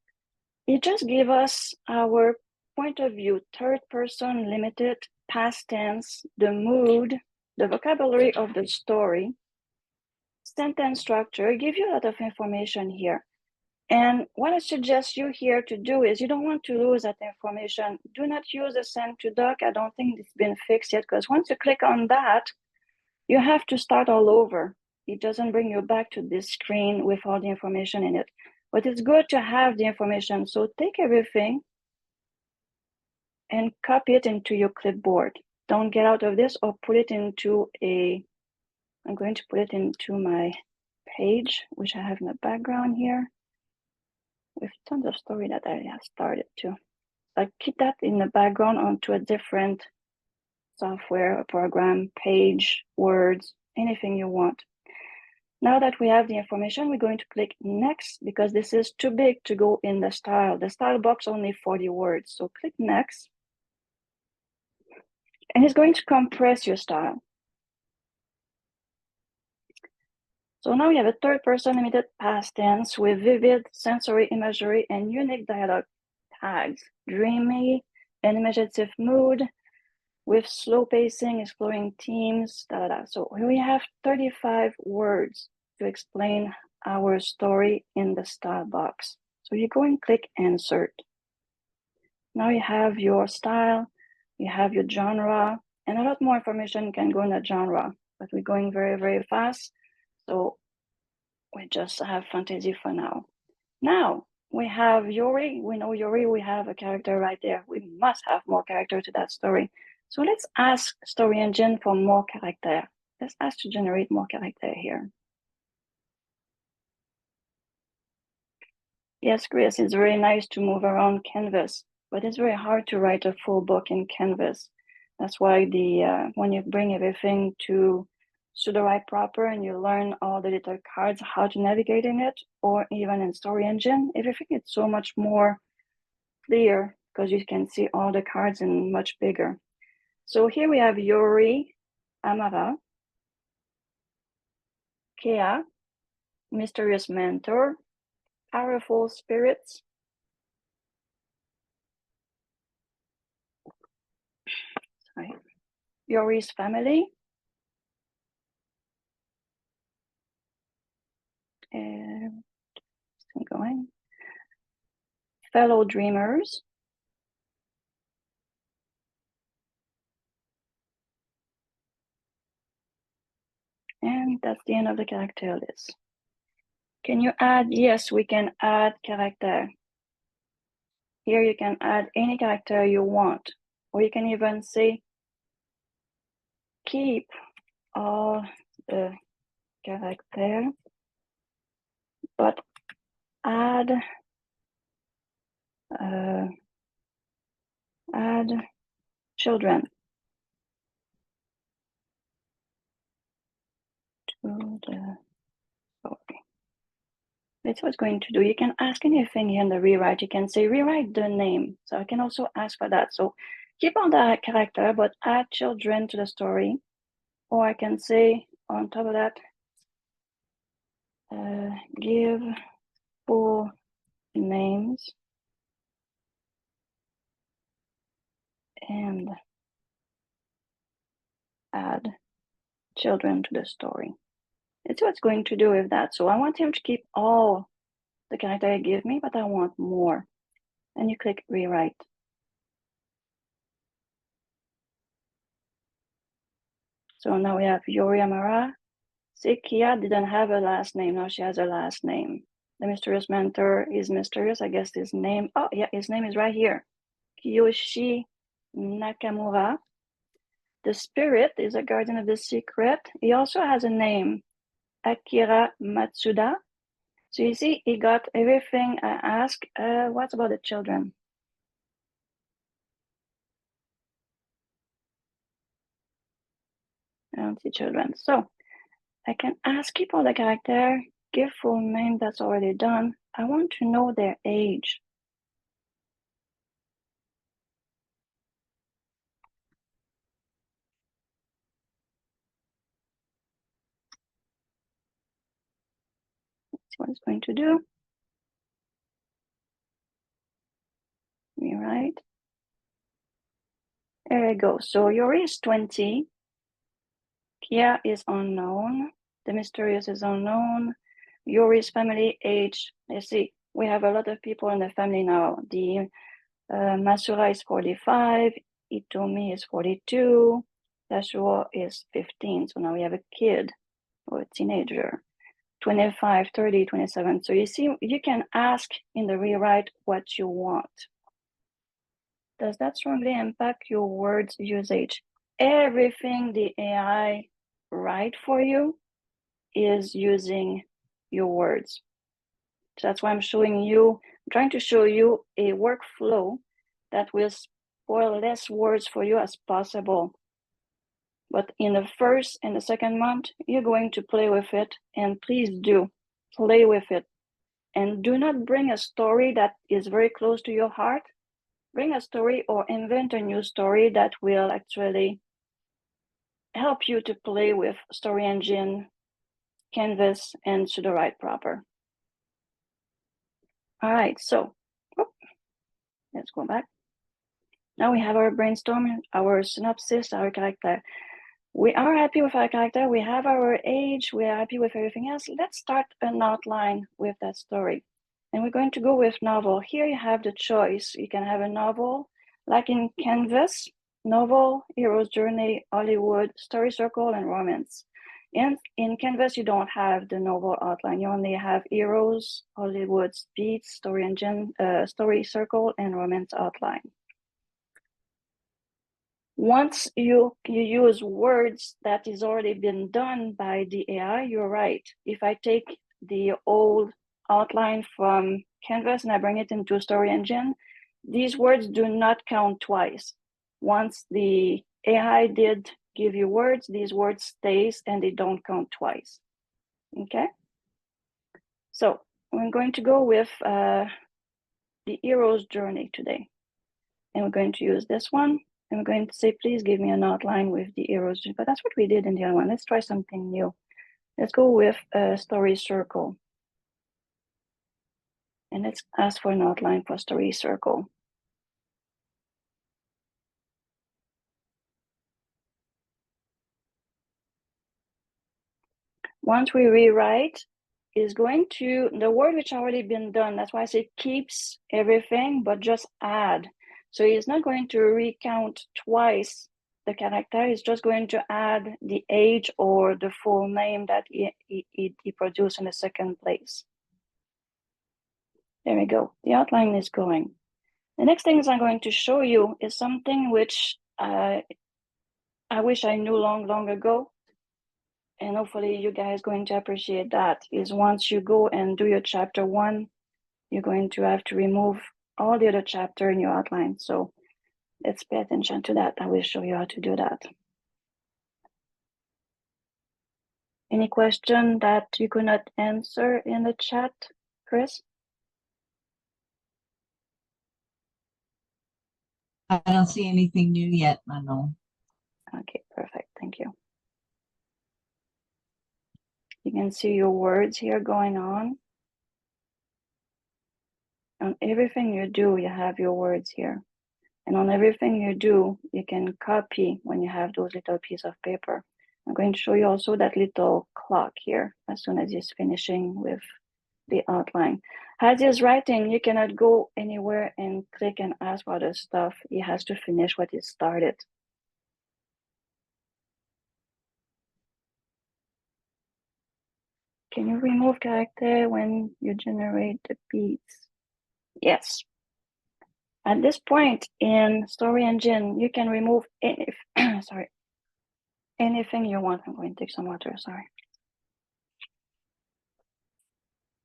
it just gave us our point of view, third person, limited, past tense, the mood, the vocabulary of the story, sentence structure, give you a lot of information here. And what I suggest you here to do is, you don't want to lose that information. Do not use a send to doc. I don't think it's been fixed yet, because once you click on that, you have to start all over. It doesn't bring you back to this screen with all the information in it. But it's good to have the information. So take everything and copy it into your clipboard. Don't get out of this, or put it into I'm going to put it into my page, which I have in the background here, with tons of story that I have started to. I keep that in the background onto a different software, a program, page, words, anything you want. Now that we have the information, we're going to click next, because this is too big to go in the style. The style box only 40 words. So click next. And it's going to compress your style. So now we have a third person limited past tense with vivid sensory imagery and unique dialogue tags. Dreamy and imaginative mood with slow pacing, exploring themes, da, da, da. So here we have 35 words to explain our story in the style box. So you go and click insert. Now you have your style, you have your genre, and a lot more information can go in the genre, but we're going very, very fast. So we just have fantasy for now. Now we have Yuri. We know Yuri, we have a character right there. We must have more character to that story. So let's ask Story Engine for more character. Let's ask to generate more character here. Yes, Chris, it's very nice to move around Canvas, but it's very hard to write a full book in Canvas. That's why when you bring everything to Sudowrite proper and you learn all the little cards, how to navigate in it, or even in Story Engine, everything is so much more clear because you can see all the cards in much bigger. So here we have Yuri, Amara, Kea, Mysterious Mentor, Powerful Spirits, Yuri's family, still going, Fellow Dreamers, and that's the end of the character list. Can you add? Yes, we can add character. Here you can add any character you want, or you can even say, keep all the character, but add children to the story. That's what it's going to do. You can ask anything here in the rewrite. You can say rewrite the name. So I can also ask for that. So keep on the character, but add children to the story. Or I can say on top of that, give full names and add children to the story. It's what it's going to do with that. So I want him to keep all the character he gave me, but I want more. And you click rewrite. So now we have Yuri Amara. Sikia didn't have a last name. Now she has a last name. The mysterious mentor is mysterious. I guess his name. Oh, yeah, his name is right here. Kiyoshi Nakamura. The spirit is a guardian of the secret. He also has a name, Akira Matsuda. So you see, he got everything I asked. What about the children? I don't see children. So I can ask, keep all the character, give full name, that's already done. I want to know their age. Let's see what it's going to do. There you go. So Yuri is 20. Kia is unknown. The mysterious is unknown. Yuri's family age. Let's see. We have a lot of people in the family now. The Masura is 45. Itomi is 42. Yasuo is 15. So now we have a kid or a teenager. 25, 30, 27. So you see, you can ask in the rewrite what you want. Does that strongly impact your words usage? Everything the AI write for you is using your words. So that's why I'm showing you, I'm trying to show you a workflow that will spoil less words for you as possible. But in the first and the second month, you're going to play with it, and please do play with it. And do not bring a story that is very close to your heart. Bring a story or invent a new story that will actually help you to play with Story Engine, Canvas, and Sudowrite proper. All right, so let's go back. Now we have our brainstorm, our synopsis, our character. We are happy with our character. We have our age. We are happy with everything else. Let's start an outline with that story. And we're going to go with novel. Here you have the choice. You can have a novel, like in Canvas, novel, hero's journey, Hollywood, story circle, and romance. And in Canvas, you don't have the novel outline. You only have heroes, Hollywood, speed, story engine, story circle, and romance outline. Once you use words that is already been done by the AI, you're right. If I take the old outline from Canvas and I bring it into Story Engine, these words do not count twice. Once the AI did give you words, these words stays and they don't count twice. Okay? So I'm going to go with the hero's journey today. And we're going to use this one. And we're going to say, please give me an outline with the heroes. But that's what we did in the other one. Let's try something new. Let's go with a story circle. And let's ask for an outline for story circle. Once we rewrite, is going to, the word which already been done, that's why I say keeps everything, but just add. So he's not going to recount twice the character, he's just going to add the age or the full name that he produced in the second place. There we go, the outline is going. The next things I'm going to show you is something which I wish I knew long ago. And hopefully you guys going to appreciate that, is once you go and do your chapter 1, you're going to have to remove all the other chapter in your outline. So let's pay attention to that. I will show you how to do that. Any question that you could not answer in the chat, Chris? I don't see anything new yet, Manon. Okay, perfect. Thank you. You can see your words here going on. On everything you do, you have your words here. And on everything you do, you can copy when you have those little pieces of paper. I'm going to show you also that little clock here as soon as he's finishing with the outline. As he's writing, you cannot go anywhere and click and ask for other stuff. He has to finish what he started. Can you remove character when you generate the beats? Yes. At this point in Story Engine, you can remove any, sorry, anything you want. I'm going to take some water, sorry.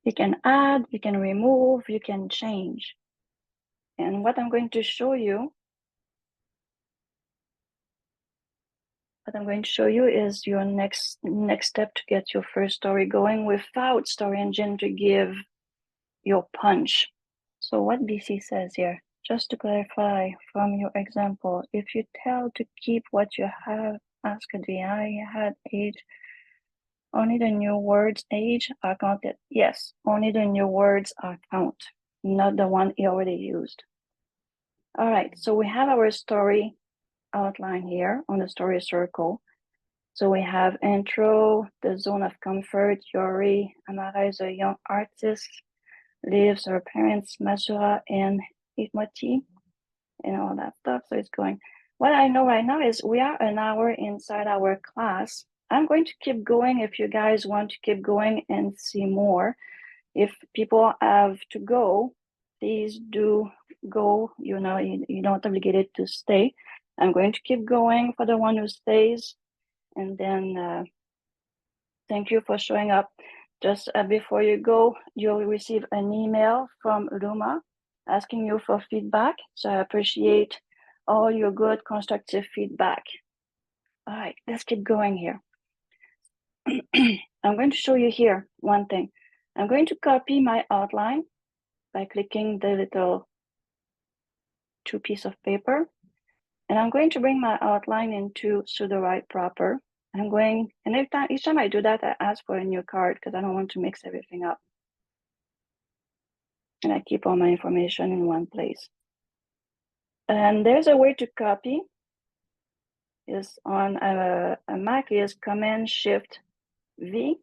You can add, you can remove, you can change. And what I'm going to show you, is your next step to get your first story going without Story Engine to give your punch. So what BC says here, just to clarify from your example, if you tell to keep what you have, ask the AI had age, only the new words age are counted. Yes, only the new words are counted, not the one he already used. All right, so we have our story outline here on the story circle. So we have intro, the zone of comfort, Yori, Amara is a young artist, lives her parents, Masura and Itmoti, and all that stuff. So it's going. What I know right now is we are an hour inside our class. I'm going to keep going if you guys want to keep going and see more. If people have to go, please do go. You know, you're not obligated to stay. I'm going to keep going for the one who stays. And then thank you for showing up. Just before you go, you'll receive an email from Luma asking you for feedback. So I appreciate all your good constructive feedback. All right, let's keep going here. I'm going to show you here one thing. I'm going to copy my outline by clicking the little 2 piece of paper. And I'm going to bring my outline into Sudowrite proper. I'm going, and each time I do that, I ask for a new card because I don't want to mix everything up. And I keep all my information in one place. And there's a way to copy. Is on a Mac is Command-Shift-V,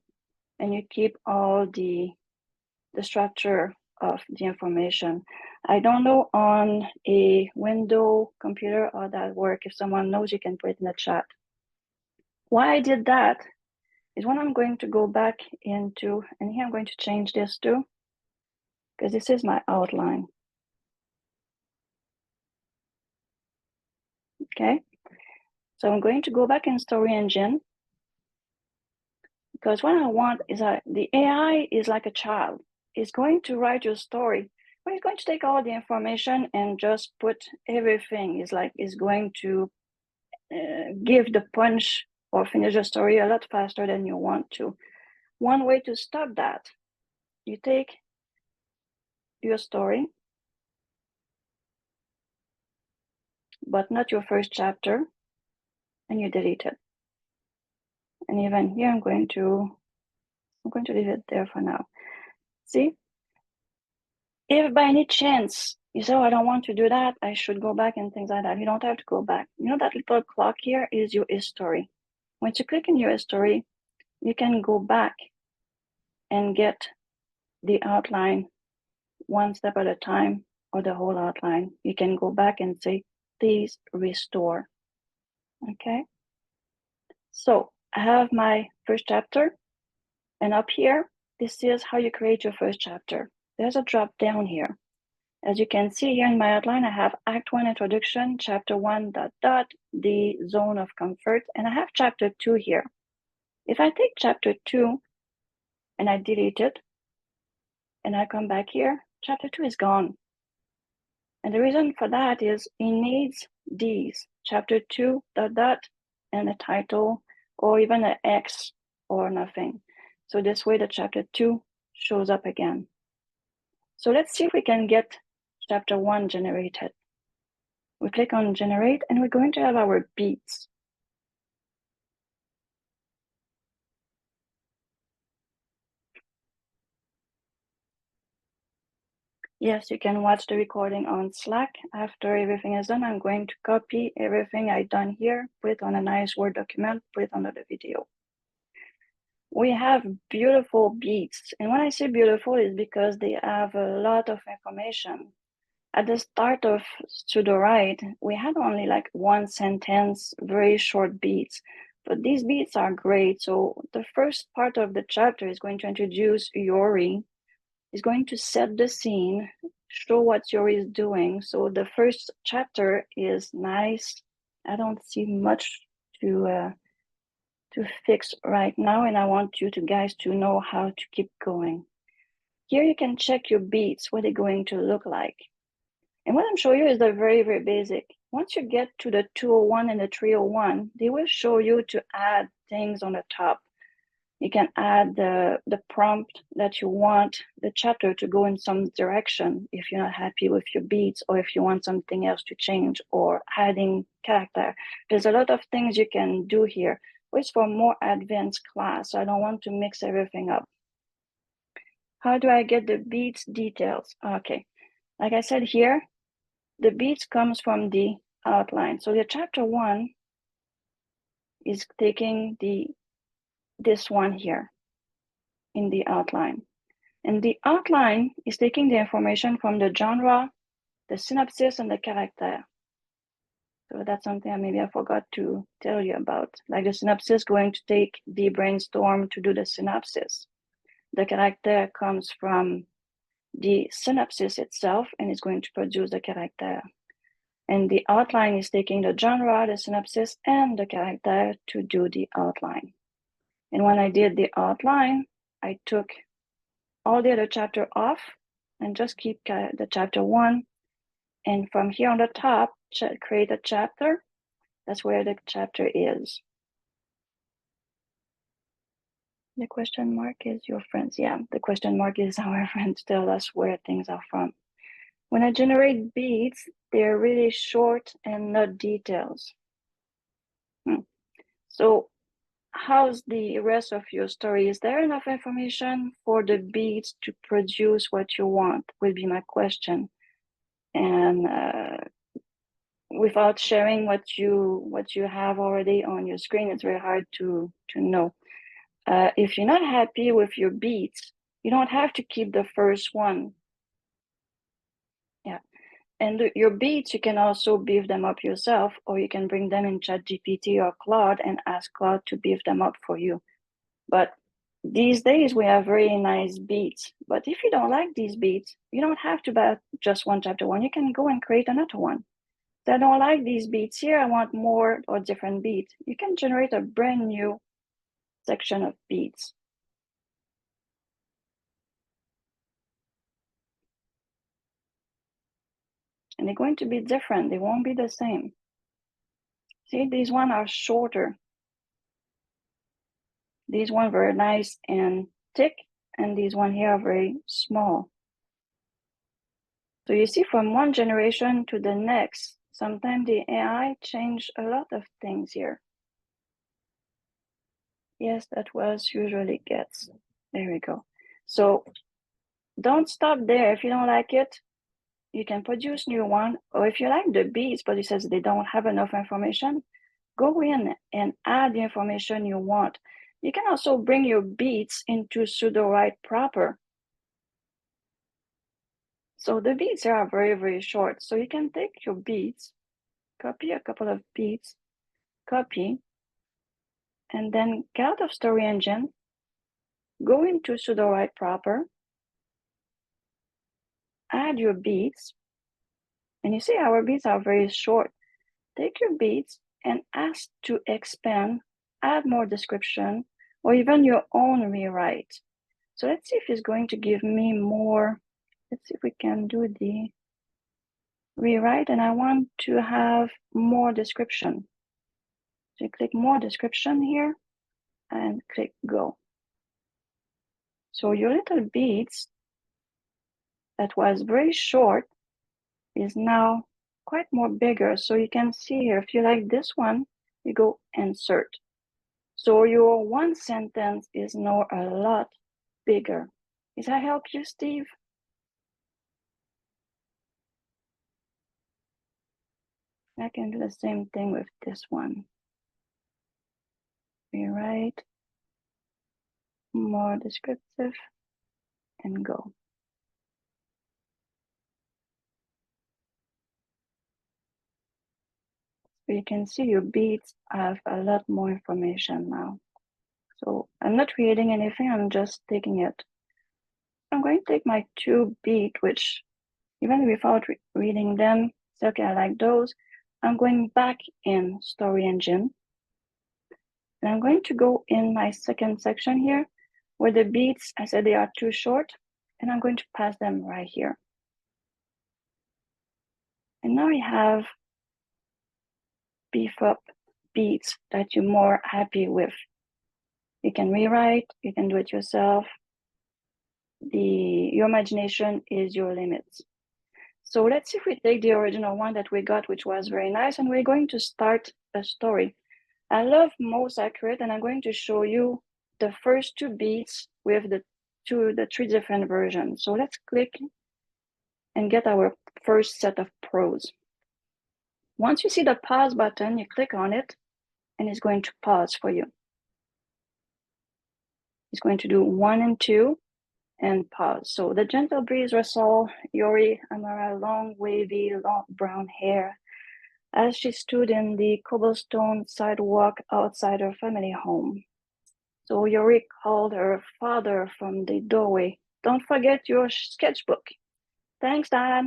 and you keep all the structure of the information. I don't know on a Windows computer how that works. If someone knows, you can put it in the chat. Why I did that is when I'm going to go back into, and here I'm going to change this too, because this is my outline. Okay, so I'm going to go back in Story Engine, because what I want is that the AI is like a child. It's going to write your story, but it's going to take all the information and just put everything. It's going to give the punch or finish the story a lot faster than you want to. One way to stop that, you take your story, but not your first chapter, and you delete it. And even here, I'm going to leave it there for now. See, if by any chance you say, oh, I don't want to do that, I should go back and things like that, you don't have to go back. You know that little clock here is your history. Once you click in your history, you can go back and get the outline one step at a time, or the whole outline. You can go back and say, please restore. Okay. So I have my first chapter, and up here, this is how you create your first chapter. There's a drop down here. As you can see here in my outline, I have Act 1 Introduction, Chapter 1, ... the Zone of Comfort, and I have Chapter 2 here. If I take Chapter 2 and I delete it, and I come back here, Chapter 2 is gone. And the reason for that is it needs these, Chapter 2, ... and a title, or even an X or nothing. So this way the Chapter 2 shows up again. So let's see if we can get Chapter 1 generated. We click on Generate, and we're going to have our beats. Yes, you can watch the recording on Slack. After everything is done, I'm going to copy everything I've done here, put it on a nice Word document, put it under the video. We have beautiful beats. And when I say beautiful, it's because they have a lot of information. At the start of Sudowrite, we had only like one sentence, very short beats. But these beats are great. So the first part of the chapter is going to introduce Yori. Is going to set the scene, show what Yori is doing. So the first chapter is nice. I don't see much to fix right now, and I want you guys to know how to keep going. Here you can check your beats, what they're going to look like. And what I'm showing you is the very, very basic. Once you get to the 201 and the 301, they will show you to add things on the top. You can add the prompt that you want the chapter to go in some direction if you're not happy with your beats, or if you want something else to change, or adding character. There's a lot of things you can do here, but it's for more advanced class. So I don't want to mix everything up. How do I get the beats details? Okay, like I said here, the beats comes from the outline. So the chapter 1 is taking this one here in the outline. And the outline is taking the information from the genre, the synopsis, and the character. So that's something maybe I forgot to tell you about. Like the synopsis going to take the brainstorm to do the synopsis. The character comes from the synopsis itself and is going to produce the character. And the outline is taking the genre, the synopsis, and the character to do the outline. And when I did the outline, I took all the other chapter off and just keep the chapter 1. And from here on the top, create a chapter. That's where the chapter is. The question mark is your friends. Yeah, the question mark is our friends tell us where things are from. When I generate beats, they're really short and not details. So how's the rest of your story? Is there enough information for the beats to produce what you want? Will be my question. And without sharing what you have already on your screen, it's very hard to know. If you're not happy with your beats, you don't have to keep the first one. Yeah, and your beats, you can also beef them up yourself, or you can bring them in ChatGPT or Claude and ask Claude to beef them up for you. But these days we have very nice beats. But if you don't like these beats, you don't have to buy just one chapter 1. You can go and create another one. If I don't like these beats here, I want more or different beats. You can generate a brand new section of beats. And they're going to be different. They won't be the same. See, these ones are shorter. These ones very nice and thick, and these ones here are very small. So you see, from one generation to the next, sometimes the AI changed a lot of things here. Yes, that was usually gets. There we go. So don't stop there. If you don't like it, you can produce new one. Or if you like the beats, but it says they don't have enough information, go in and add the information you want. You can also bring your beats into Sudowrite proper. So the beats are very, very short. So you can take your beats, copy a couple of beats, copy, and then get out of Story Engine, go into Sudowrite proper, add your beats, and you see our beats are very short. Take your beats and ask to expand, add more description, or even your own rewrite. So let's see if it's going to give me more. Let's see if we can do the rewrite, and I want to have more description. So you click more description here and click go. So your little beats that was very short is now quite more bigger. So you can see here, if you like this one, you go insert. So your one sentence is now a lot bigger. Does that help you, Steve? I can do the same thing with this one. Rewrite, more descriptive, and go. So you can see your beats have a lot more information now. So I'm not creating anything, I'm just taking it. I'm going to take my 2 beat, which even without reading them, it's okay, I like those. I'm going back in Story Engine. And I'm going to go in my second section here, where the beats, I said they are too short, and I'm going to pass them right here. And now we have beef up beats that you're more happy with. You can rewrite, you can do it yourself. Your imagination is your limits. So let's see if we take the original one that we got, which was very nice, and we're going to start a story. I love most accurate, and I'm going to show you the first 2 beats with the 3 different versions. So let's click and get our first set of prose. Once you see the pause button, you click on it and it's going to pause for you. It's going to do 1 and 2 and pause. So the gentle breeze rustle Yori Amara long wavy long brown hair as she stood in the cobblestone sidewalk outside her family home. So Yori called her father from the doorway. Don't forget your sketchbook. Thanks, Dad.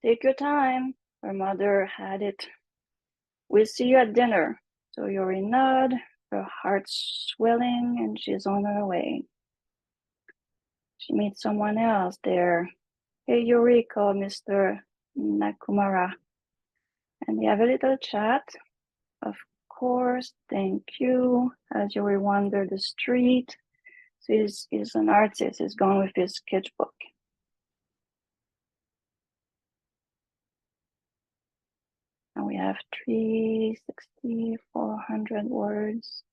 Take your time. Her mother had it. We'll see you at dinner. So Yori nodded, her heart swelling, and she's on her way. She meets someone else there. Hey, Yori, called Mr. Nakumara. And they have a little chat. Of course, thank you. As Yori wandered the street. So he's an artist. He's gone with his sketchbook. And we have 360, 400 words.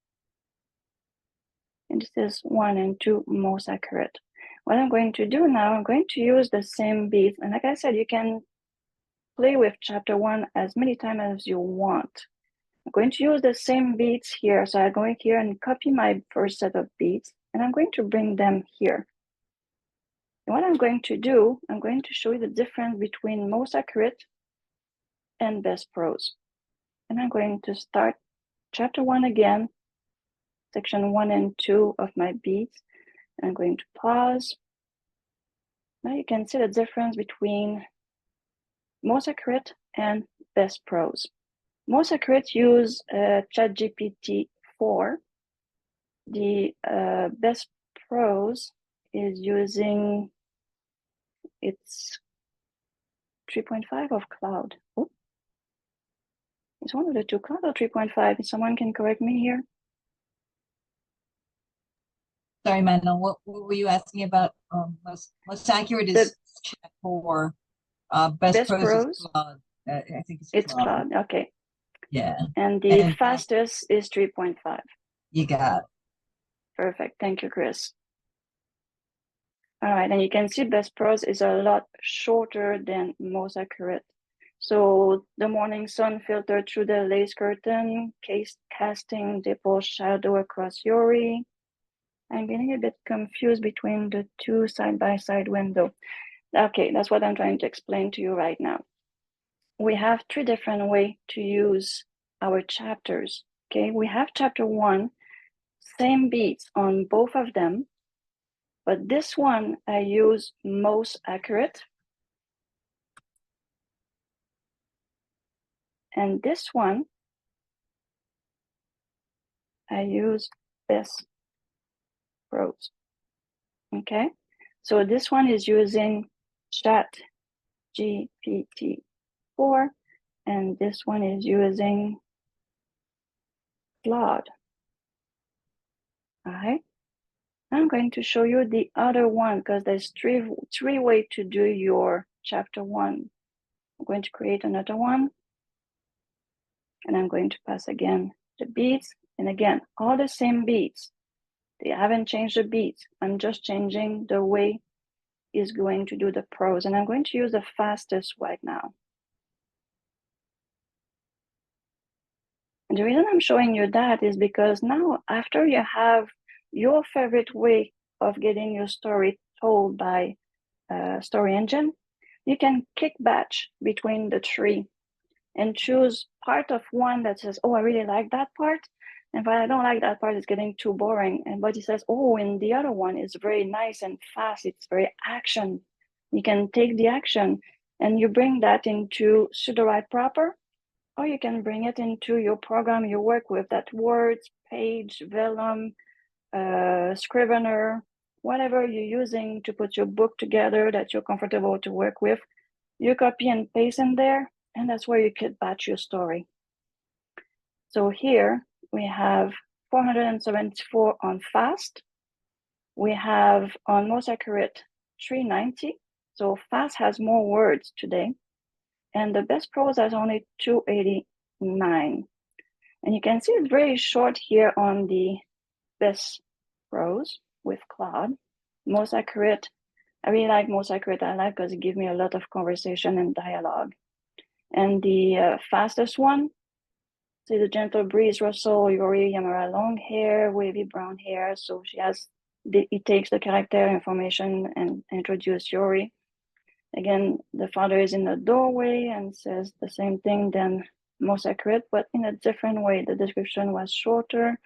And this is 1 and 2 most accurate. What I'm going to do now, I'm going to use the same beats. And like I said, you can play with chapter 1 as many times as you want. I'm going to use the same beats here. So I'm going here and copy my first set of beats. And I'm going to bring them here. And what I'm going to do, I'm going to show you the difference between most accurate and best prose. And I'm going to start chapter 1 again, section 1 and 2 of my beats. I'm going to pause. Now you can see the difference between most accurate and best prose. Most accurate use ChatGPT 4. The best prose is using it's 3.5 of Cloud. Oh, it's one of the two, Cloud or 3.5. Someone can correct me here. Sorry, Manon, what were you asking about? Most accurate is chat for best prose is Claude. I think it's Claude. Okay. Yeah. And the fastest is 3.5. You got it. Perfect. Thank you, Chris. All right, and you can see best prose is a lot shorter than most accurate. So the morning sun filtered through the lace curtain, casting dimple shadow across Yori. I'm getting a bit confused between the two side-by-side window. Okay, that's what I'm trying to explain to you right now. We have 3 different ways to use our chapters. Okay, we have chapter 1, same beats on both of them, but this one I use most accurate. And this one I use best prose. Okay, so this one is using ChatGPT 4, and this one is using Claude. All right, I'm going to show you the other one because there's three ways to do your chapter 1. I'm going to create another one, and I'm going to pass again the beats, and again all the same beats. They haven't changed the beats. I'm just changing the way it's going to do the prose, and I'm going to use the fastest right now. And the reason I'm showing you that is because now, after you have your favorite way of getting your story told by Story Engine, you can kick batch between the 3 and choose part of one that says, oh, I really like that part. And if I don't like that part, it's getting too boring. And but it says, oh, and the other one is very nice and fast. It's very action. You can take the action and you bring that into Sudowrite proper, or you can bring it into your program you work with, that Words, Page, Vellum, Scrivener, whatever you're using to put your book together that you're comfortable to work with. You copy and paste in there, and that's where you could batch your story. So here we have 474 on fast. We have on most accurate 390. So fast has more words today. And the best prose has only 289. And you can see it's very short here on the best prose with Claude. Most accurate, I really like most accurate. I like because it gives me a lot of conversation and dialogue. And the fastest one, see the gentle breeze, Russell, Yuri, Yamara, long hair, wavy brown hair. So she has, it takes the character information and introduce Yuri. Again, the father is in the doorway and says the same thing, then most accurate, but in a different way. The description was shorter.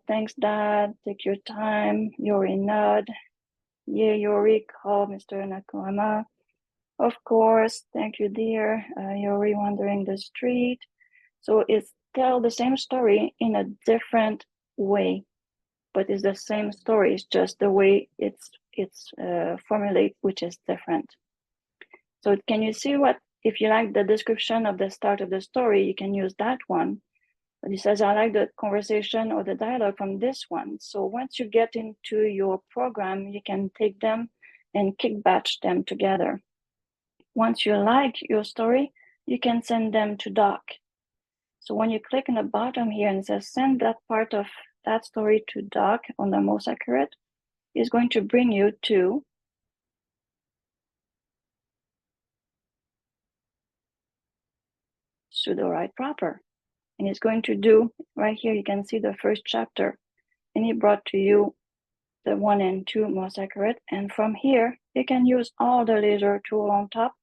Thanks, Dad. Take your time. Yuri nod. Yeah, Yuri, call Mr. Nakayama. Of course. Thank you, dear. Yuri wandering the street. So it's tell the same story in a different way, but it's the same story. It's just the way it's formulated, which is different. So can you see what, if you like the description of the start of the story, you can use that one. But he says, I like the conversation or the dialogue from this one. So once you get into your program, you can take them and kick batch them together. Once you like your story, you can send them to doc. So when you click on the bottom here and it says send that part of that story to doc on the most accurate, it's going to bring you to Sudowrite proper. And it's going to do, right here, you can see the first chapter. And he brought to you the 1 and 2 most accurate. And from here, you can use all the laser tool on top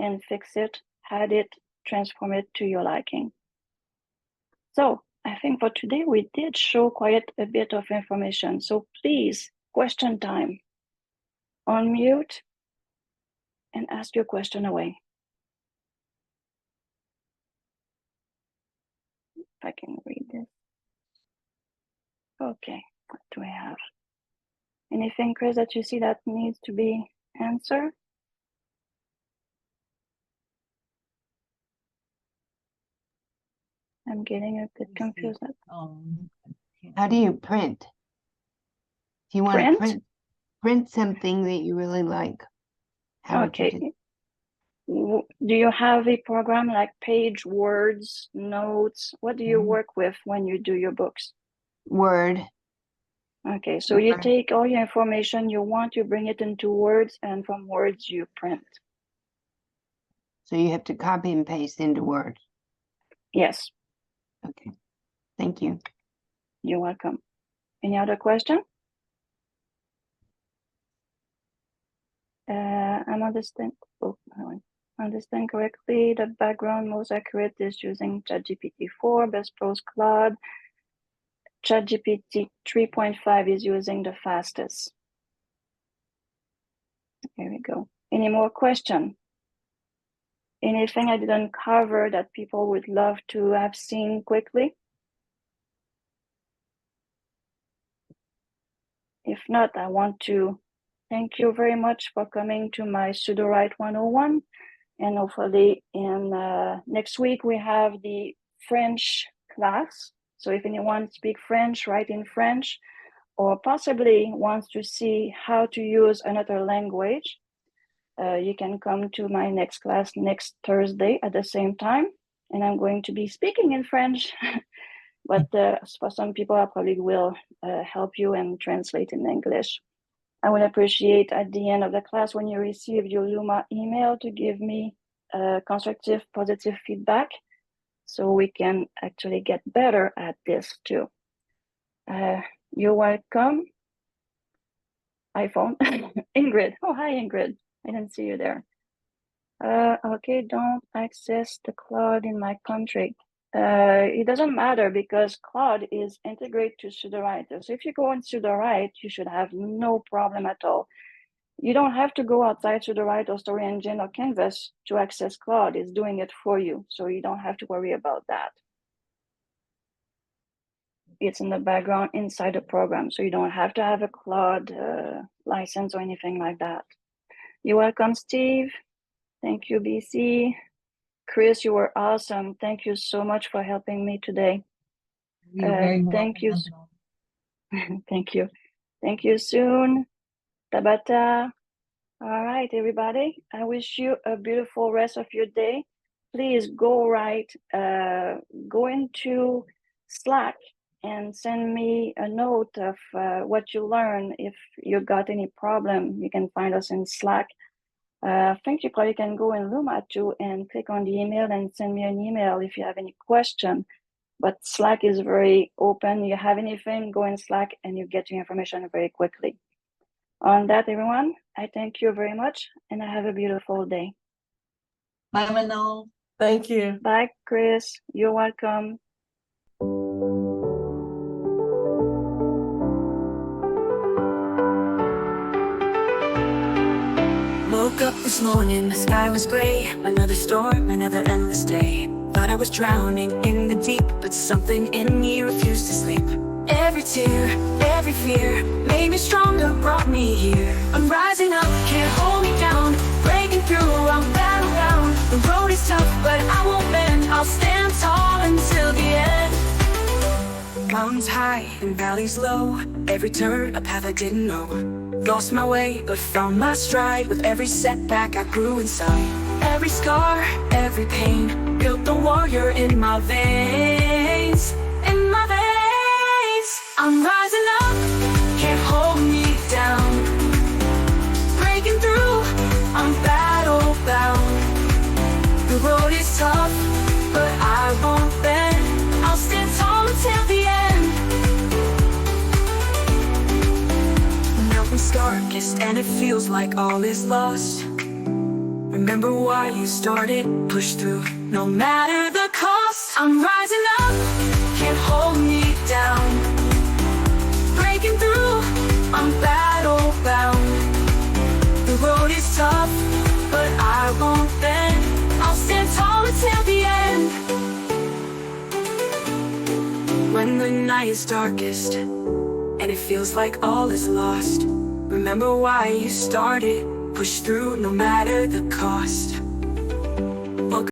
and fix it, add it, transform it to your liking. So I think for today, we did show quite a bit of information. So please, question time. Unmute and ask your question away. If I can read this. Okay, what do I have? Anything, Chris, that you see that needs to be answered? I'm getting a bit confused. How do you print? If you want to Print? print something that you really like, how would you do? Okay. Do you have a program like Page, Words, Notes? What do you work with when you do your books? Word. Okay, so you Word. take all your information you want, you bring it into Words, and from Words you print. So you have to copy and paste into Word. Yes, Okay. Thank you. you're welcome. Any other question? I'm understand correctly. The background most accurate is using ChatGPT 4, Best Pros Claude. ChatGPT 3.5 is using the fastest. Here we go. Any more question? Anything I didn't cover that people would love to have seen quickly? If not, I want to thank you very much for coming to my Sudowrite 101. And hopefully in next week, we have the French class. So if anyone speaks French, write in French, or possibly wants to see how to use another language, you can come to my next class next Thursday at the same time. And I'm going to be speaking in French, but for some people, I probably will help you and translate in English. I would appreciate at the end of the class when you receive your Luma email to give me constructive, positive feedback so we can actually get better at this too. You're welcome. iPhone. Ingrid. Oh, hi, Ingrid. I didn't see you there. Okay, don't access the cloud in my country. It doesn't matter because Claude is integrated to Sudowrite. So if you go on Sudowrite, you should have no problem at all. You don't have to go outside Sudowrite or Story Engine or Canvas to access Claude. It's doing it for you. So you don't have to worry about that. It's in the background inside the program. So you don't have to have a Claude license or anything like that. You're welcome, Steve. Thank you, BC. Chris, you were awesome. Thank you so much for helping me today. Thank you. Thank you. Thank you soon. Tabata. All right, everybody. I wish you a beautiful rest of your day. Please go go into Slack and send me a note of what you learned. If you got any problem, you can find us in Slack. I think you probably can go in Luma too and click on the email and send me an email if you have any question. But Slack is very open. You have anything, go in Slack and you get your information very quickly. On that, everyone, I thank you very much and have a beautiful day. Bye, Manal. Thank you. Bye, Chris. You're welcome. Woke up this morning, the sky was gray. Another storm, another endless day. Thought I was drowning in the deep, but something in me refused to sleep. Every tear, every fear made me stronger, brought me here. I'm rising up, can't hold me down. Breaking through, I'm battlebound. The road is tough, but I won't bend. I'll stand tall until the end. Mountains high and valleys low. Every turn, a path I didn't know. Lost my way, but found my stride. With every setback, I grew inside. Every scar, every pain built the warrior in my veins. In my veins, I'm rising up, can't hold me down. Breaking through, I'm battle bound. The road is tough, but I won't bend. I'll stand tall until the end. Mountains darkest and it feels like all is lost. Remember why you started, push through, no matter the cost. I'm rising up, can't hold me down. Breaking through, I'm battle bound. The road is tough, but I won't bend. I'll stand tall until the end. When the night is darkest and it feels like all is lost, remember why you started, push through no matter the cost.